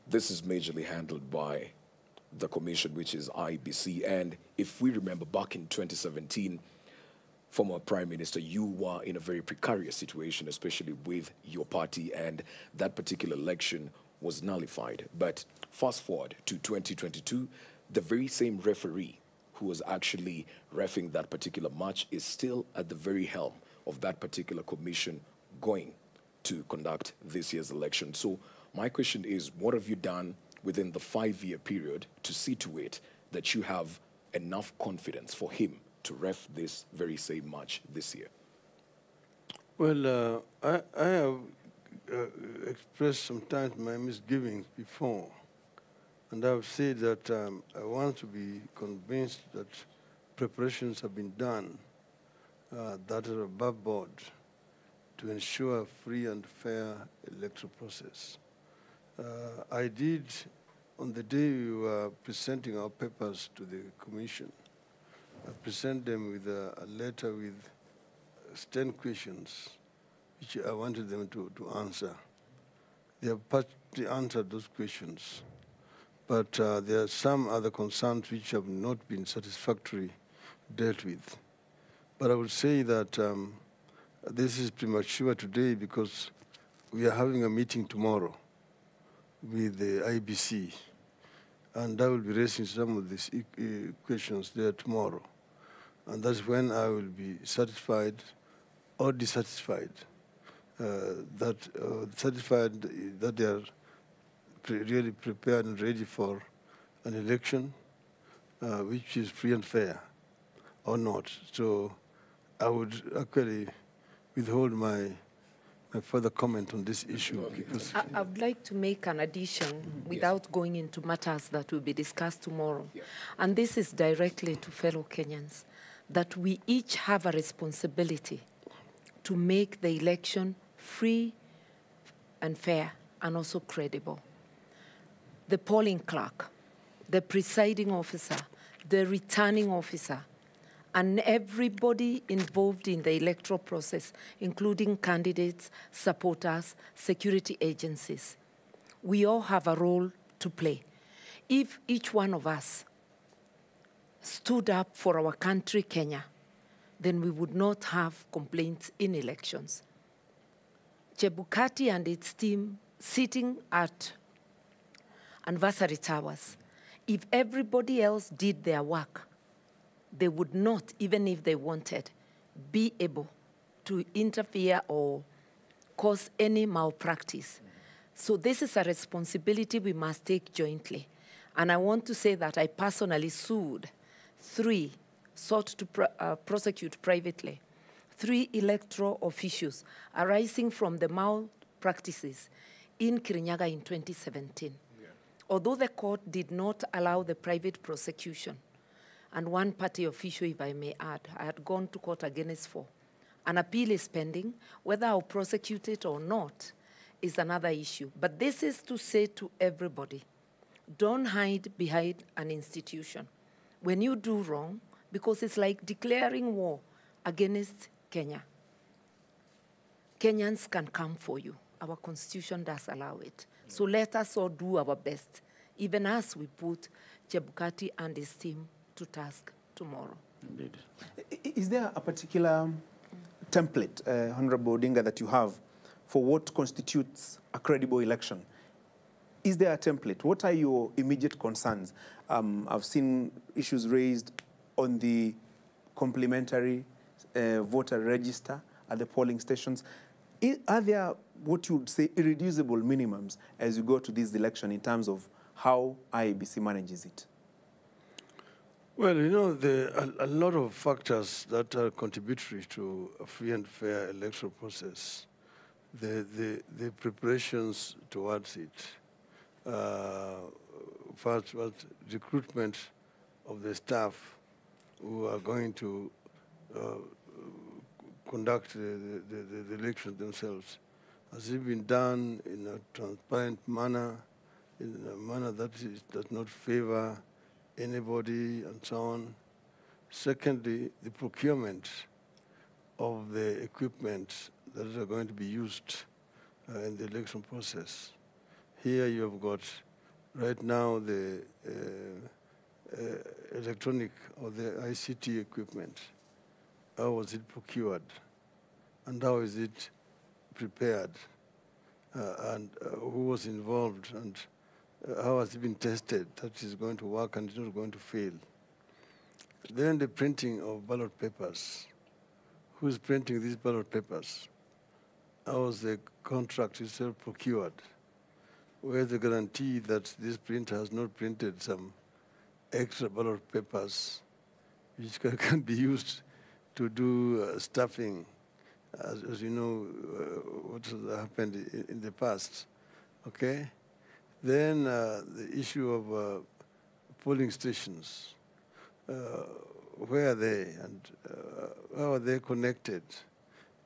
this is majorly handled by the commission, which is IBC. And if we remember back in 2017, former Prime Minister, you were in a very precarious situation, especially with your party, and that particular election was nullified. But fast forward to 2022, the very same referee who was actually reffing that particular match is still at the very helm of that particular commission going to conduct this year's election. So my question is, what have you done within the 5-year period to see to it that you have enough confidence for him to ref this very same match this year? Well, I have expressed sometimes my misgivings before, and I've said that I want to be convinced that preparations have been done that are above board to ensure a free and fair electoral process. I did, on the day we were presenting our papers to the Commission, I present them with a letter with 10 questions, which I wanted them to answer. They have partly answered those questions, but there are some other concerns which have not been satisfactorily dealt with. But I would say that this is premature today because we are having a meeting tomorrow with the IBC, and I will be raising some of these questions there tomorrow. And that's when I will be satisfied or dissatisfied, satisfied that they are really prepared and ready for an election which is free and fair or not. So I would actually withhold my my further comment on this issue. Because I would like to make an addition without going into matters that will be discussed tomorrow. Yeah. And this is directly to fellow Kenyans, that we each have a responsibility to make the election free and fair and also credible. The polling clerk, the presiding officer, the returning officer, and everybody involved in the electoral process, including candidates, supporters, security agencies. We all have a role to play. If each one of us stood up for our country, Kenya, then we would not have complaints in elections. Chebukati and its team sitting at anniversary towers, if everybody else did their work, they would not, even if they wanted, be able to interfere or cause any malpractice. So this is a responsibility we must take jointly. And I want to say that I personally sought to prosecute privately 3 electoral officials arising from the malpractices in Kirinyaga in 2017. Yeah. Although the court did not allow the private prosecution, and one party official, if I may add, I had gone to court against 4. An appeal is pending. Whether I'll prosecute it or not is another issue. But this is to say to everybody, don't hide behind an institution when you do wrong, because it's like declaring war against Kenya. Kenyans can come for you. Our constitution does allow it. So let us all do our best, even as we put Chebukati and his team to task tomorrow. Indeed. Is there a particular template, Honorable Odinga, that you have for what constitutes a credible election? Is there a template? What are your immediate concerns? I've seen issues raised on the complementary voter register at the polling stations. Are there what you would say irreducible minimums as you go to this election in terms of how IEBC manages it? well, you know, there are a lot of factors that are contributory to a free and fair electoral process. The preparations towards it. First was recruitment of the staff who are going to conduct the elections themselves. Has it been done in a transparent manner, in a manner that does not favor anybody and so on? Secondly, the procurement of the equipment that are going to be used in the election process. Here you have got right now the electronic or the ICT equipment. How was it procured? And how is it prepared? And who was involved? And how has it been tested that is going to work and is not going to fail? Then the printing of ballot papers. Who is printing these ballot papers? How was the contract itself procured? Where is the guarantee that this printer has not printed some extra ballot papers which can be used to do stuffing, as you know, what has happened in the past, okay? Then the issue of polling stations. Where are they and how are they connected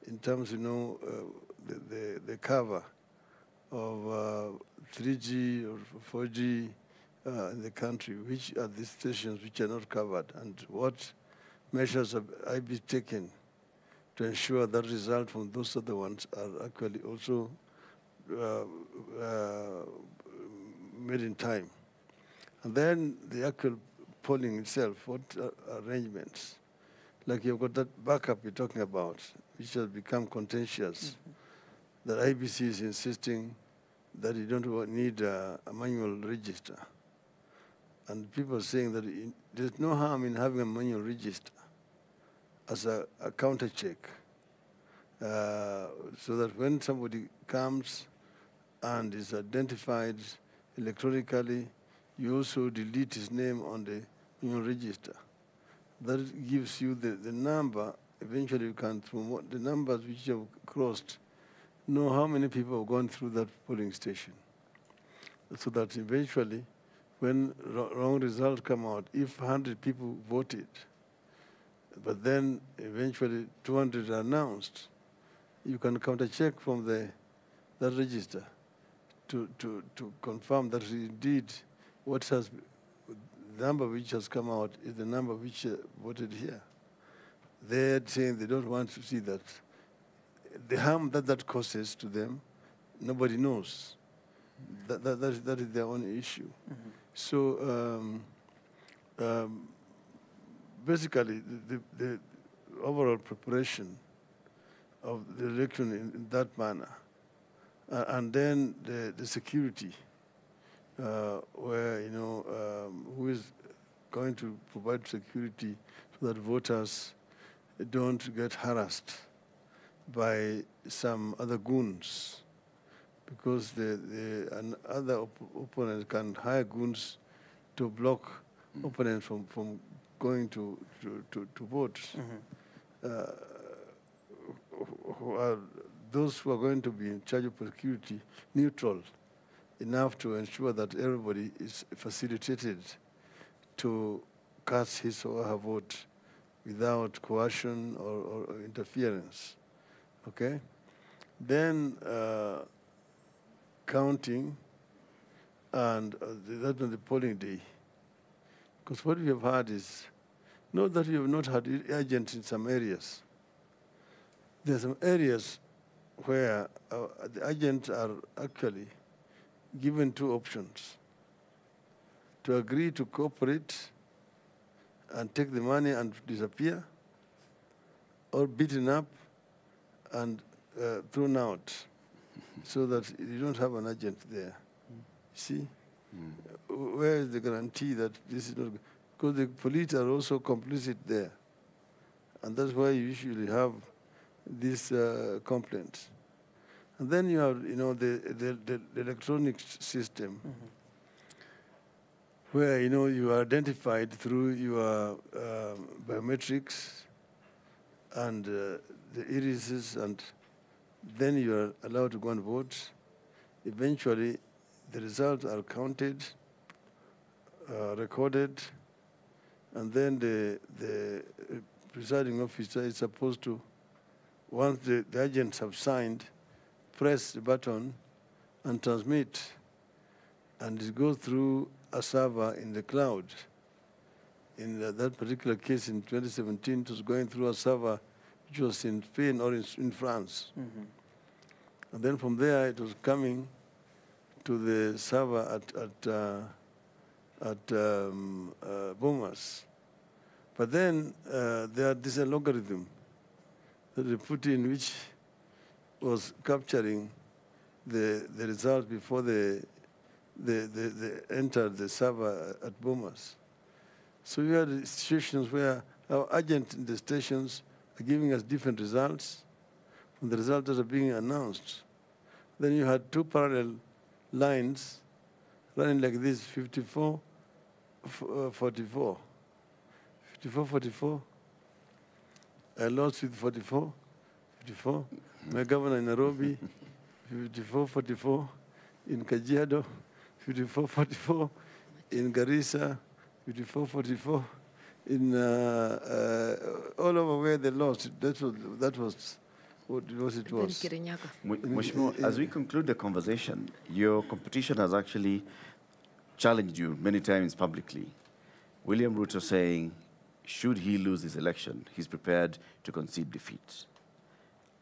in terms, you know, the cover of 3G or 4G in the country? Which are the stations which are not covered, and what measures have I been taken to ensure that result from those other ones are actually also made in time? And then the actual polling itself, what arrangements? Like you've got that backup you're talking about, which has become contentious. That IBC is insisting that you don't need a manual register. And people are saying that there's no harm in having a manual register as a counter check, so that when somebody comes and is identified electronically, you also delete his name on the manual register. That gives you the number. Eventually you can promote the numbers which you have crossed know how many people have gone through that polling station, so that eventually, when wrong results come out, if 100 people voted, but then eventually 200 are announced, you can counter-check from that register to confirm that indeed the number which has come out is the number which voted here. They're saying they don't want to see that. The harm that causes to them, nobody knows. That is their own issue. Mm-hmm. So basically, the overall preparation of the election in that manner, and then the security, where, you know, who is going to provide security so that voters don't get harassed by some other goons, because other opponent can hire goons to block opponents from going to vote. Mm-hmm. Those who are going to be in charge of security neutral enough to ensure that everybody is facilitated to cast his or her vote without coercion or interference. Okay? Then counting, and that on the polling day. Because what we have had is, not that we have not had agents in some areas. There are some areas where the agents are actually given two options: to agree to cooperate and take the money and disappear, or beaten up and thrown out, so that you don't have an agent there. See? Where is the guarantee that this is not? Because the police are also complicit there. And that's why you usually have these complaints. And then you have, you know, the electronic system, mm-hmm. where, you know, you are identified through your biometrics and the irises, and then you are allowed to go and vote. Eventually, the results are counted, recorded, and then the presiding officer is supposed to, once the agents have signed, press the button and transmit, and it goes through a server in the cloud. In that particular case in 2017, it was going through a server which was in Spain or in France. Mm-hmm. And then from there, it was coming to the server at Bomas. But then there is a logarithm that they put in, which was capturing the result before they entered the server at Bomas. So we had situations where our agents in the stations are giving us different results from the results that are being announced. Then you had two parallel lines running like this: 54, 44. 54, 44. I lost with 44, 54. My governor in Nairobi, 54, 44. In Kajiado, 54, 44. In Garissa, 54, 44. In all over where they lost, that was what it was. Mheshimiwa, as we conclude the conversation, your competition has actually challenged you many times publicly. William Ruto saying, should he lose his election, he's prepared to concede defeat.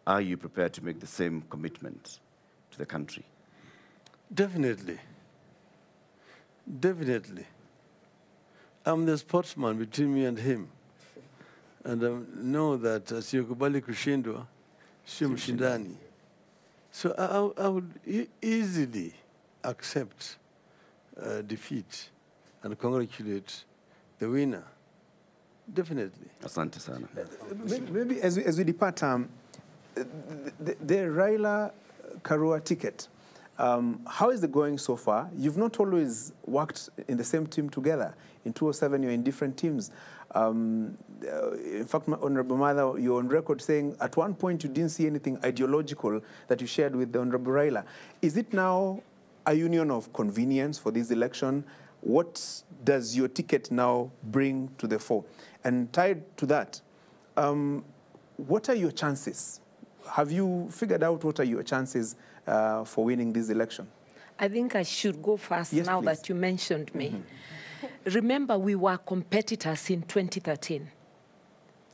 Are you prepared to make the same commitment to the country? Definitely. Definitely. I'm the sportsman between me and him. And I know that asiyokubali kushindwa sio mshindani. So I would easily accept defeat and congratulate the winner. Definitely. Asante sana. Maybe as we depart, the Raila-Karua ticket, How is it going so far? You've not always worked in the same team together. In 2007, you're in different teams. In fact, my Honorable Mother, you're on record saying at one point you didn't see anything ideological that you shared with the Honorable Raila. Is it now a union of convenience for this election? What does your ticket now bring to the fore? And tied to that, what are your chances? Have you figured out what are your chances for winning this election? I think I should go first now please. that you mentioned me. Remember, we were competitors in 2013.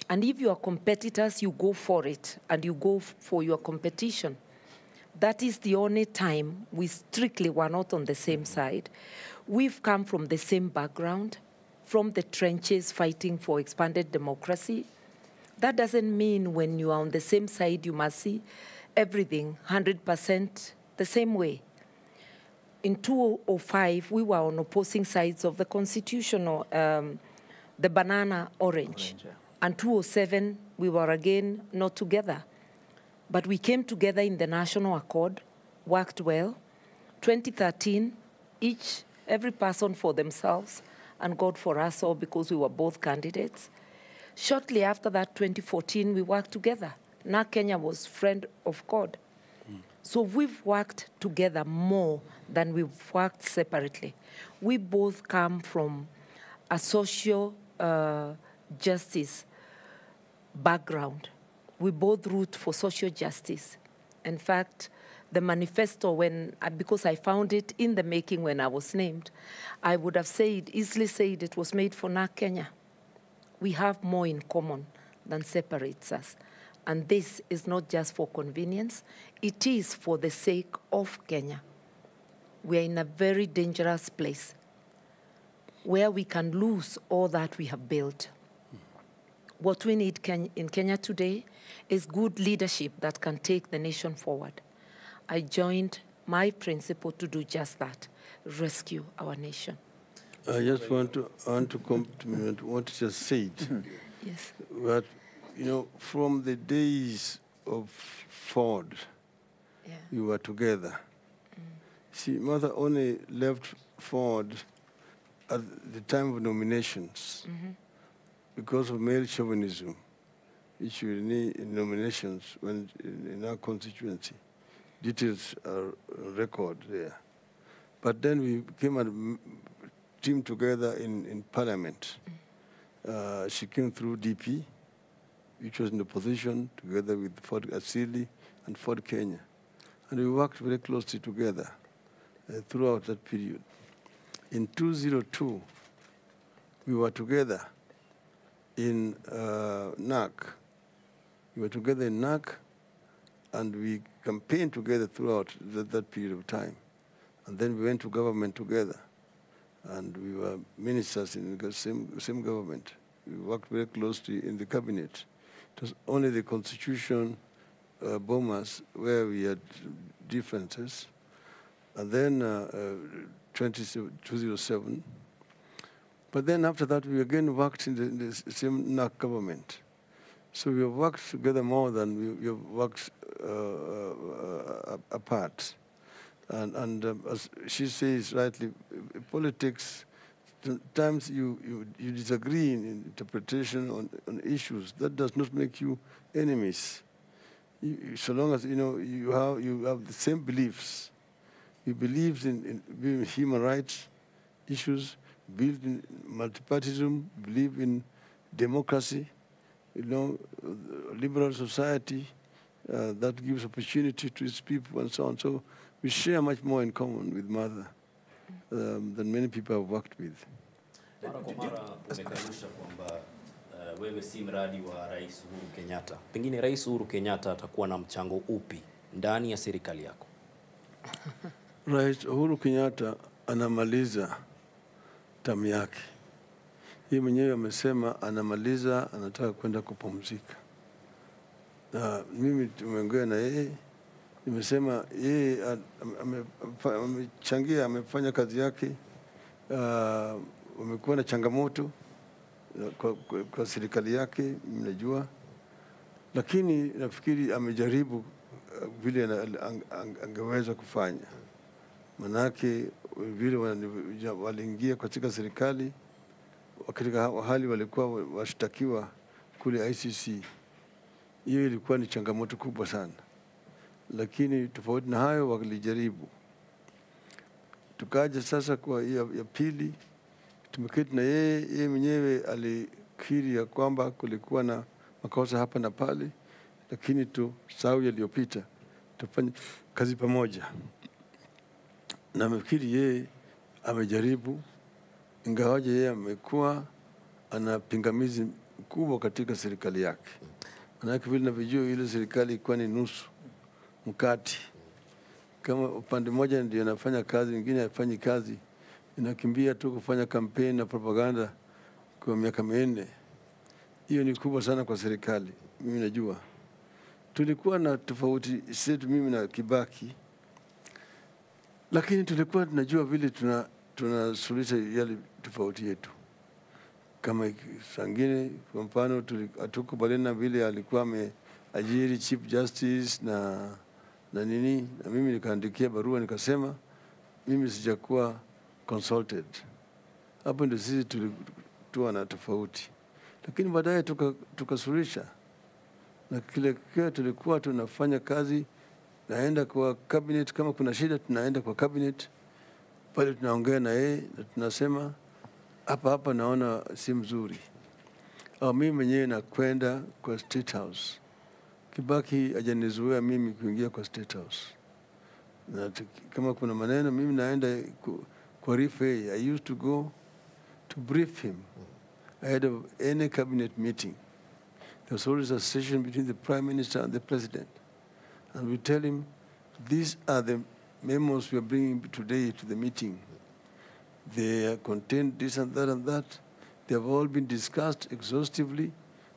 And if you are competitors, you go for it, and you go for your competition. That is the only time we strictly were not on the same side. We've come from the same background, from the trenches fighting for expanded democracy. That doesn't mean when you are on the same side, you must see everything 100% the same way. In 2005, we were on opposing sides of the constitutional, the banana orange. And 2007, we were again not together. But we came together in the National Accord, worked well. 2013, every person for themselves, and God for us all because we were both candidates. Shortly after that, 2014, we worked together. Now Kenya was friend of God. So we've worked together more than we've worked separately. We both come from a social justice background. We both root for social justice. In fact, the manifesto, because I found it in the making when I was named, I would have easily said it was made for NARC Kenya. We have more in common than separates us. And this is not just for convenience, it is for the sake of Kenya. We are in a very dangerous place where we can lose all that we have built. What we need in Kenya today is good leadership that can take the nation forward. I joined my principle to do just that, rescue our nation. I just want to compliment what you just said. Yes. But, from the days of Ford, we were together. See, Mother only left Ford at the time of nominations because of male chauvinism, which we need in nominations when in our constituency. Details are record there. But then we came and teamed together in Parliament. She came through DP, which was in the opposition, together with Ford Asili and Ford Kenya. And we worked very closely together throughout that period. In 2002, we were together in NARC. We were together in NARC, and we campaigned together throughout that period of time. And then we went to government together, and we were ministers in the same government. We worked very closely in the cabinet. It was only the constitution bombers where we had differences. And then 2007. But then after that, we again worked in the same NARC government. So we have worked together more than we have worked apart. And as she says rightly, politics, sometimes you disagree in interpretation on issues. That does not make you enemies. So long as you have the same beliefs. You believe in human rights issues, believe in multipartyism, believe in democracy, liberal society that gives opportunity to its people and so on. So we share much more in common with Mother than many people have worked with. Mara kwa mara umekanusha kwamba wewe si mradi wa Rais Uhuru Kenyatta. Pengine Rais Uhuru Kenyatta atakuwa na mchango upi ndani ya serikali yako? Rais Uhuru Kenyatta anamaliza tamu yake. Yeye mwenyewe amesema anamaliza, anataka kwenda kupumzika. Na mimi tumeongea na yeye, nimesema yeye amechangia, amefanya kazi yake. Wamekuwa na changamoto kwa serikali yake, mnajua. Lakini nafikiri amejaribu vile angeweza kufanya. manake vile waliingia katika serikali, katika hali walikuwa washtakiwa kule ICC. Hiyo ilikuwa ni changamoto kubwa sana, lakini tofauti na hayo walijaribu. Tukaja sasa kwa ya pili, tumeketi na yeye mwenyewe alikiri ya kwamba kulikuwa na makosa hapa na pale, lakini tusahau yaliyopita, tufanye kazi pamoja. Na nafikiri yeye amejaribu, ingawaje yeye amekuwa ana pingamizi kubwa katika serikali yake. Manake vile navyojua ile serikali ilikuwa ni nusu mkati. Kama upande mmoja ndio anafanya kazi, mwingine hafanyi kazi, inakimbia tu kufanya kampeni na propaganda kwa miaka 4. Hiyo ni kubwa sana kwa serikali. Mimi najua tulikuwa na tofauti zetu, mimi na Kibaki, lakini tulikuwa tunajua vile tunasuluhisha yale tofauti yetu. Kama sangine kwa mfano hatukubaliana vile alikuwa ameajiri Chief Justice na nini, na mimi nikaandikia barua nikasema mimi sijakuwa consulted. Hapo ndio sisi tulikuwa na tofauti, lakini baadaye tukasuluhisha. Na kile tulikuwa tunafanya kazi, naenda kwa cabinet, kama kuna shida tunaenda kwa cabinet, pale tunaongea na yeye na tunasema hapa naona si mzuri. Au mimi mwenyewe nakwenda kwa State House. Kibaki hajanizuia mimi kuingia kwa State House. Na kama kuna maneno mimi naenda kwa referee. I used to go to brief him ahead of any cabinet meeting. There was always a session between the Prime Minister and the President. And we tell him, these are the memos we are bringing today to the meeting. They contain this and that and that. They have all been discussed exhaustively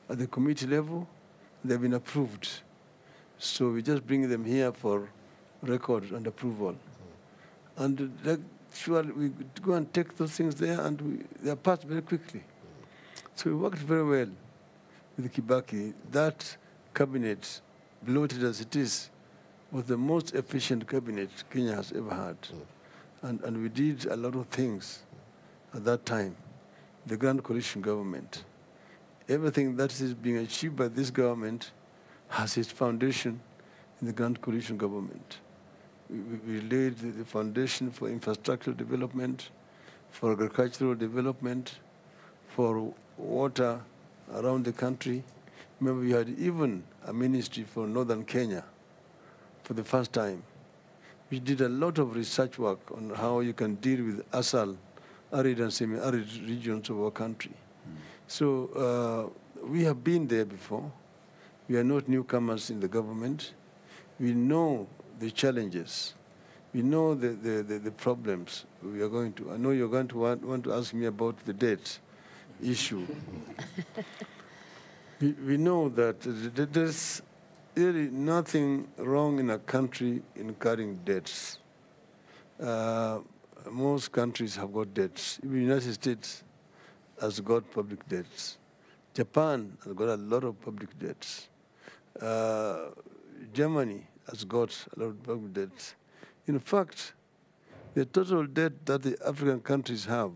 at the committee level. They have been approved. So we just bring them here for record and approval. And sure, we go and take those things there, and they are passed very quickly. So we worked very well with Kibaki. That cabinet, bloated as it is, was the most efficient cabinet Kenya has ever had. And we did a lot of things at that time, the Grand Coalition government. Everything that is being achieved by this government has its foundation in the Grand Coalition government. We laid the foundation for infrastructural development, for agricultural development, for water around the country. Remember, we had even a ministry for northern Kenya for the first time. We did a lot of research work on how you can deal with ASAL, arid and semi-arid regions of our country. So we have been there before. We are not newcomers in the government. We know the challenges. We know the problems we are going to. I know you're going to want to ask me about the debt issue. We know that there's really nothing wrong in a country in carrying debts. Most countries have got debts. Even the United States has got public debts. Japan has got a lot of public debts. Germany has got a lot of public debts. In fact, the total debt that the African countries have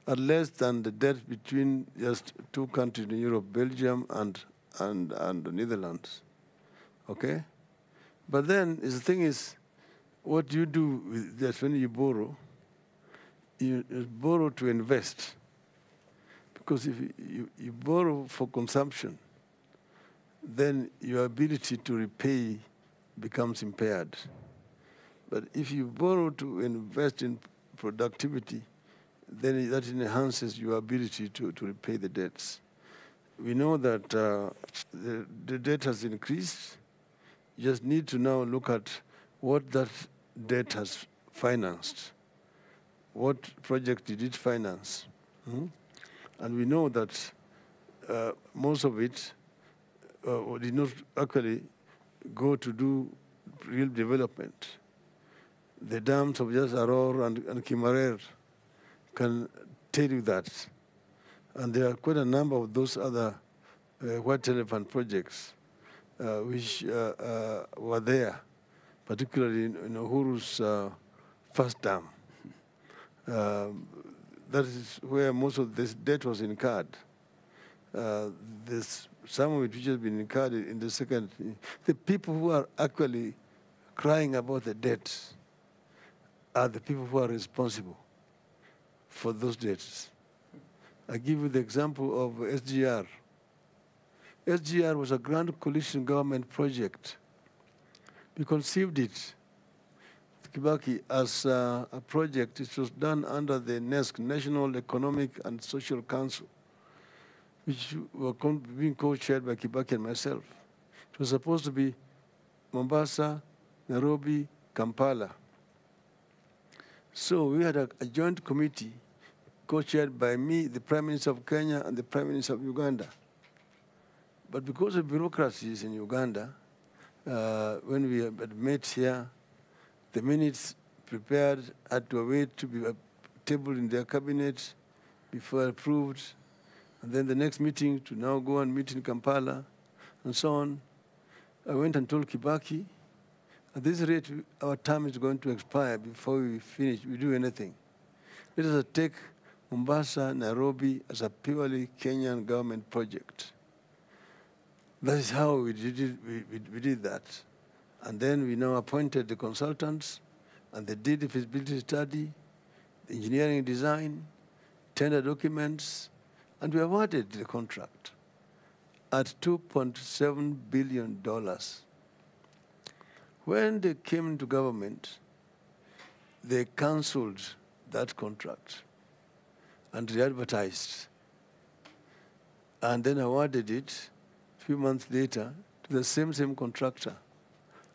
are less than the debt between just 2 countries in Europe, Belgium and the Netherlands. Okay? But then the thing is, what you do with that when you borrow to invest. Because if you borrow for consumption, then your ability to repay becomes impaired. But if you borrow to invest in productivity, then that enhances your ability to repay the debts. We know that the debt has increased. You just need to now look at what that debt has financed. What project did it finance? And we know that most of it did not actually go to do real development. The dams of just Aror and Kimarer can tell you that. And there are quite a number of those other white elephant projects which were there, particularly in Uhuru's first term. That is where most of this debt was incurred. Some of it which has been incurred in the second. The people who are actually crying about the debts are the people who are responsible for those debts. I give you the example of SGR. SGR was a grand coalition government project. We conceived it, Kibaki, as a project. It was done under the NESC, National Economic and Social Council, which were being co-chaired by Kibaki and myself. It was supposed to be Mombasa, Nairobi, Kampala. So we had a joint committee co-chaired by me, the Prime Minister of Kenya, and the Prime Minister of Uganda. But because of bureaucracies in Uganda, when we had met here, the minutes prepared had to wait to be tabled in their cabinet before approved, and then the next meeting to now go and meet in Kampala, and so on. I went and told Kibaki, at this rate, our term is going to expire before we finish, we do anything. Let us take Mombasa, Nairobi as a purely Kenyan government project. That is how we did it. We did that. And then we now appointed the consultants, and they did the feasibility study, the engineering design, tender documents, and we awarded the contract at $2.7 billion. When they came into government, they cancelled that contract and re-advertised, and then awarded it a few months later to the same contractor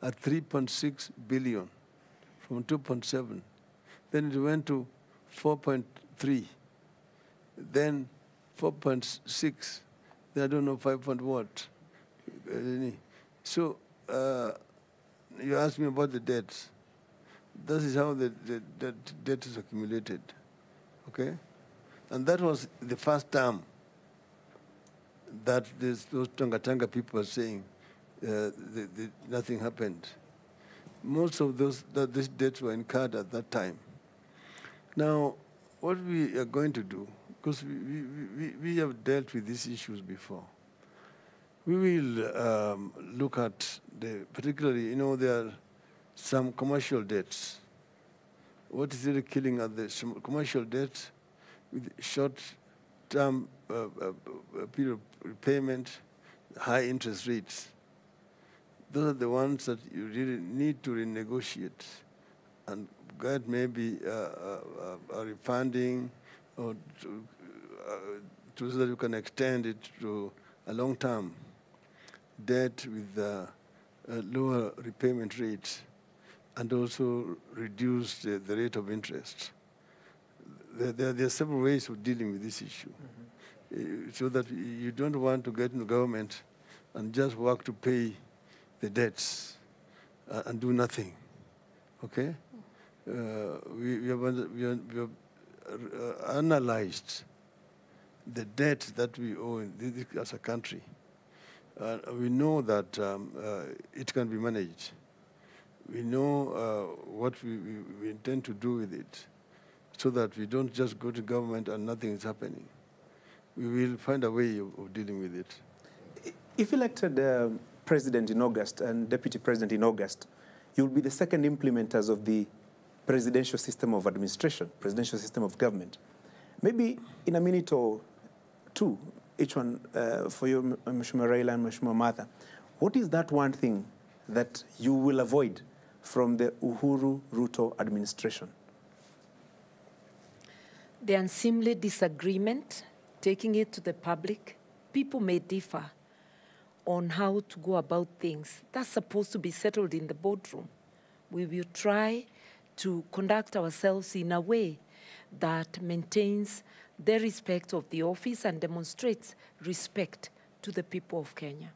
at $3.6 billion from 2.7. Then it went to 4.3, then 4.6, then I don't know 5 point what. So you asked me about the debts. This is how the debt is accumulated, okay? And that was the first term that those Tanga people are saying nothing happened. Most of these debts were incurred at that time. Now, what we are going to do, because we have dealt with these issues before, we will look at particularly, there are some commercial debts. What is really killing are the commercial debts with short-term period of repayment, high interest rates. Those are the ones that you really need to renegotiate and get maybe a refunding or so that you can extend it to a long-term debt with lower repayment rates and also reduce the rate of interest. There are several ways of dealing with this issue, so that you don't want to get into government and just work to pay the debts and do nothing. Okay? We have analyzed the debt that we owe as a country. We know that it can be managed. We know what we intend to do with it, so that we don't just go to government and nothing is happening. We will find a way of dealing with it. If elected president in August and deputy president in August, you will be the second implementers of the presidential system of administration, presidential system of government. Maybe in a minute or two, each one for you, Mheshimiwa Raila and Mheshimiwa Martha, what is that one thing that you will avoid from the Uhuru Ruto administration? The unseemly disagreement, taking it to the public. People may differ on how to go about things. That's supposed to be settled in the boardroom. We will try to conduct ourselves in a way that maintains the respect of the office and demonstrates respect to the people of Kenya.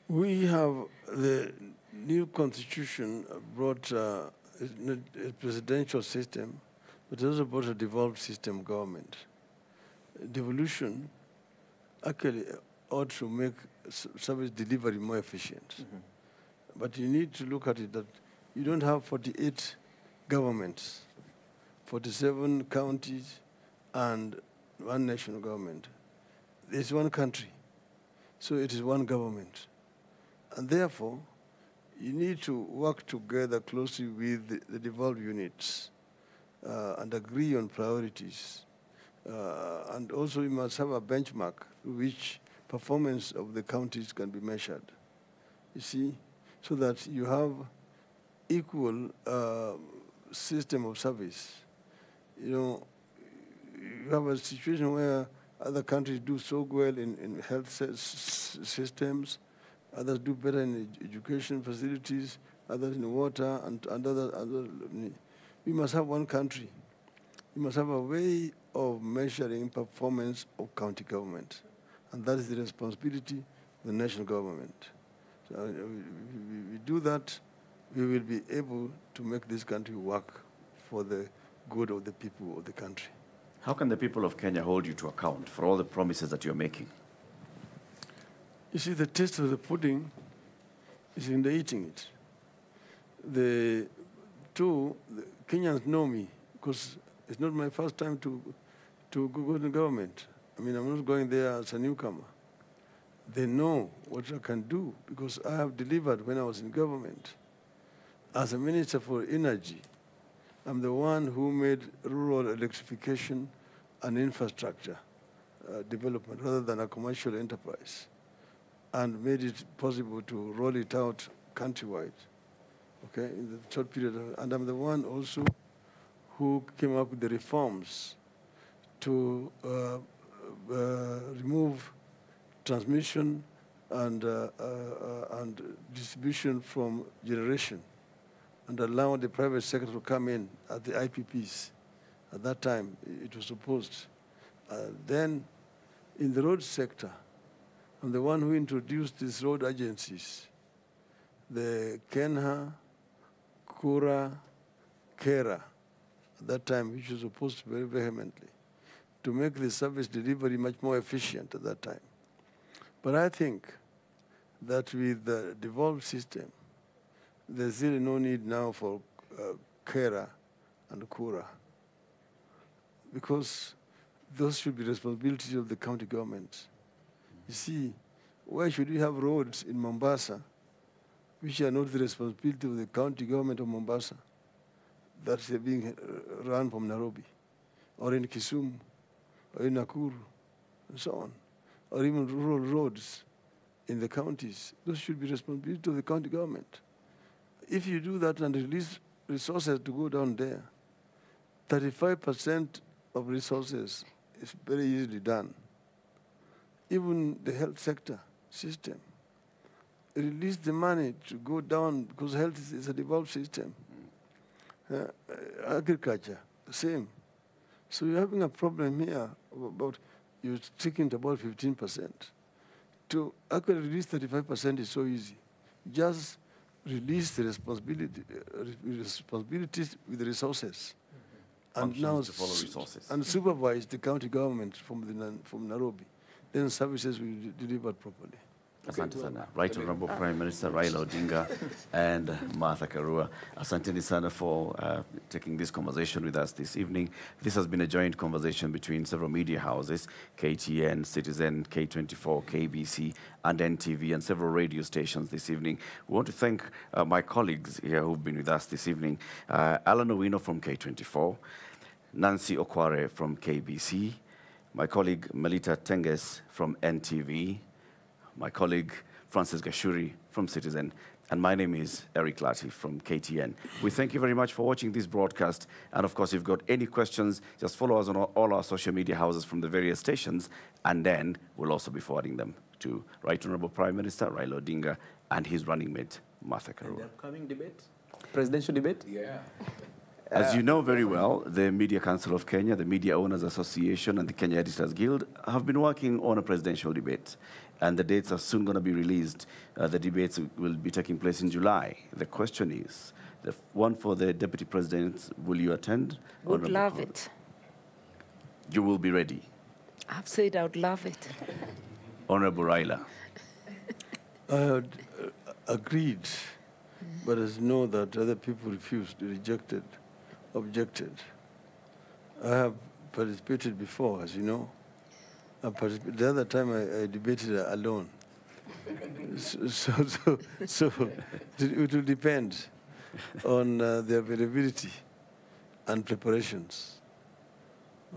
We have the new constitution brought a presidential system, but it also brought a devolved system of government. Devolution actually ought to make service delivery more efficient. But you need to look at it that you don't have 48 governments, 47 counties, and one national government. It's one country, so it is one government. And therefore, you need to work together closely with the devolved units and agree on priorities. And also you must have a benchmark through which performance of the counties can be measured. You see, so that you have equal system of service. You know, you have a situation where other countries do so well in health systems, others do better in education facilities, others in water, and other. We must have one country. We must have a way of measuring performance of county government, and that is the responsibility of the national government. So we do that, we will be able to make this country work for the good of the people of the country. How can the people of Kenya hold you to account for all the promises that you're making? You see, the taste of the pudding is in the eating it. The Kenyans know me because it's not my first time to go to government. I mean, I'm not going there as a newcomer. They know what I can do because I have delivered when I was in government. As a Minister for Energy, I'm the one who made rural electrification an infrastructure development rather than a commercial enterprise, and made it possible to roll it out countrywide, okay, in the short period. And I'm the one also who came up with the reforms to remove transmission and distribution from generation and allow the private sector to come in at the IPPs. At that time, it was supposed. Then, in the road sector, I'm the one who introduced these road agencies, the Kenha, Kura, Kera, at that time, which was opposed very vehemently, to make the service delivery much more efficient at that time. But I think that with the devolved system, there's really no need now for Kera and Kura, because those should be responsibilities of the county governments. You see, why should we have roads in Mombasa which are not the responsibility of the county government of Mombasa, that are being run from Nairobi, or in Kisumu, or in Nakuru, and so on, or even rural roads in the counties? Those should be responsibility of the county government. If you do that and release resources to go down there, 35% of resources is very easily done. Even the health sector system, release the money to go down because health is a devolved system. Agriculture, the same. So you're having a problem here about, you're sticking to about 15%. To actually release 35% is so easy. Just release the responsibilities with the resources. And now to follow resources. And supervise the county government from Nairobi. Then services will be delivered properly. Asante sana. Right Honorable Prime Minister Raila Odinga and Martha Karua, asanteni sana for taking this conversation with us this evening. This has been a joint conversation between several media houses, KTN, Citizen, K24, KBC, and NTV, and several radio stations this evening. We want to thank my colleagues here who've been with us this evening. Alan Owino from K24, Nancy Okware from KBC, my colleague Melita Tenges from NTV, my colleague Francis Gashuri from Citizen, and my name is Eric Lati from KTN. We thank you very much for watching this broadcast, and of course, if you've got any questions, just follow us on all our social media houses from the various stations, and then we'll also be forwarding them to Right Honorable Prime Minister Raila Odinga and his running mate, Martha Karua. And the upcoming debate? Presidential debate? Yeah. As you know very well, the Media Council of Kenya, the Media Owners Association, and the Kenya Editors Guild have been working on a presidential debate. And the dates are soon going to be released. The debates will be taking place in July. The question is, the one for the deputy president, will you attend? Would love it. You will be ready. I've said I would love it. Honorable Raila. Agreed. But as you know that other people refused, rejected, objected. I have participated before, as you know. The other time I debated alone. So it will depend on the availability and preparations.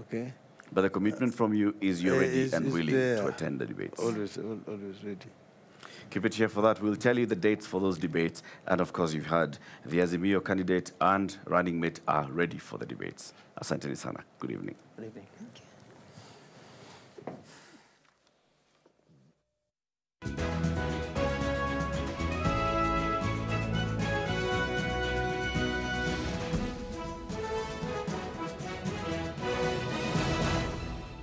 Okay? But the commitment from you is you're ready Is and willing there. to attend the debates. Always ready. Keep it here for that. We'll tell you the dates for those debates. And of course, you've heard the Azimio candidate and running mate are ready for the debates. Asante sana. Good evening. Good evening.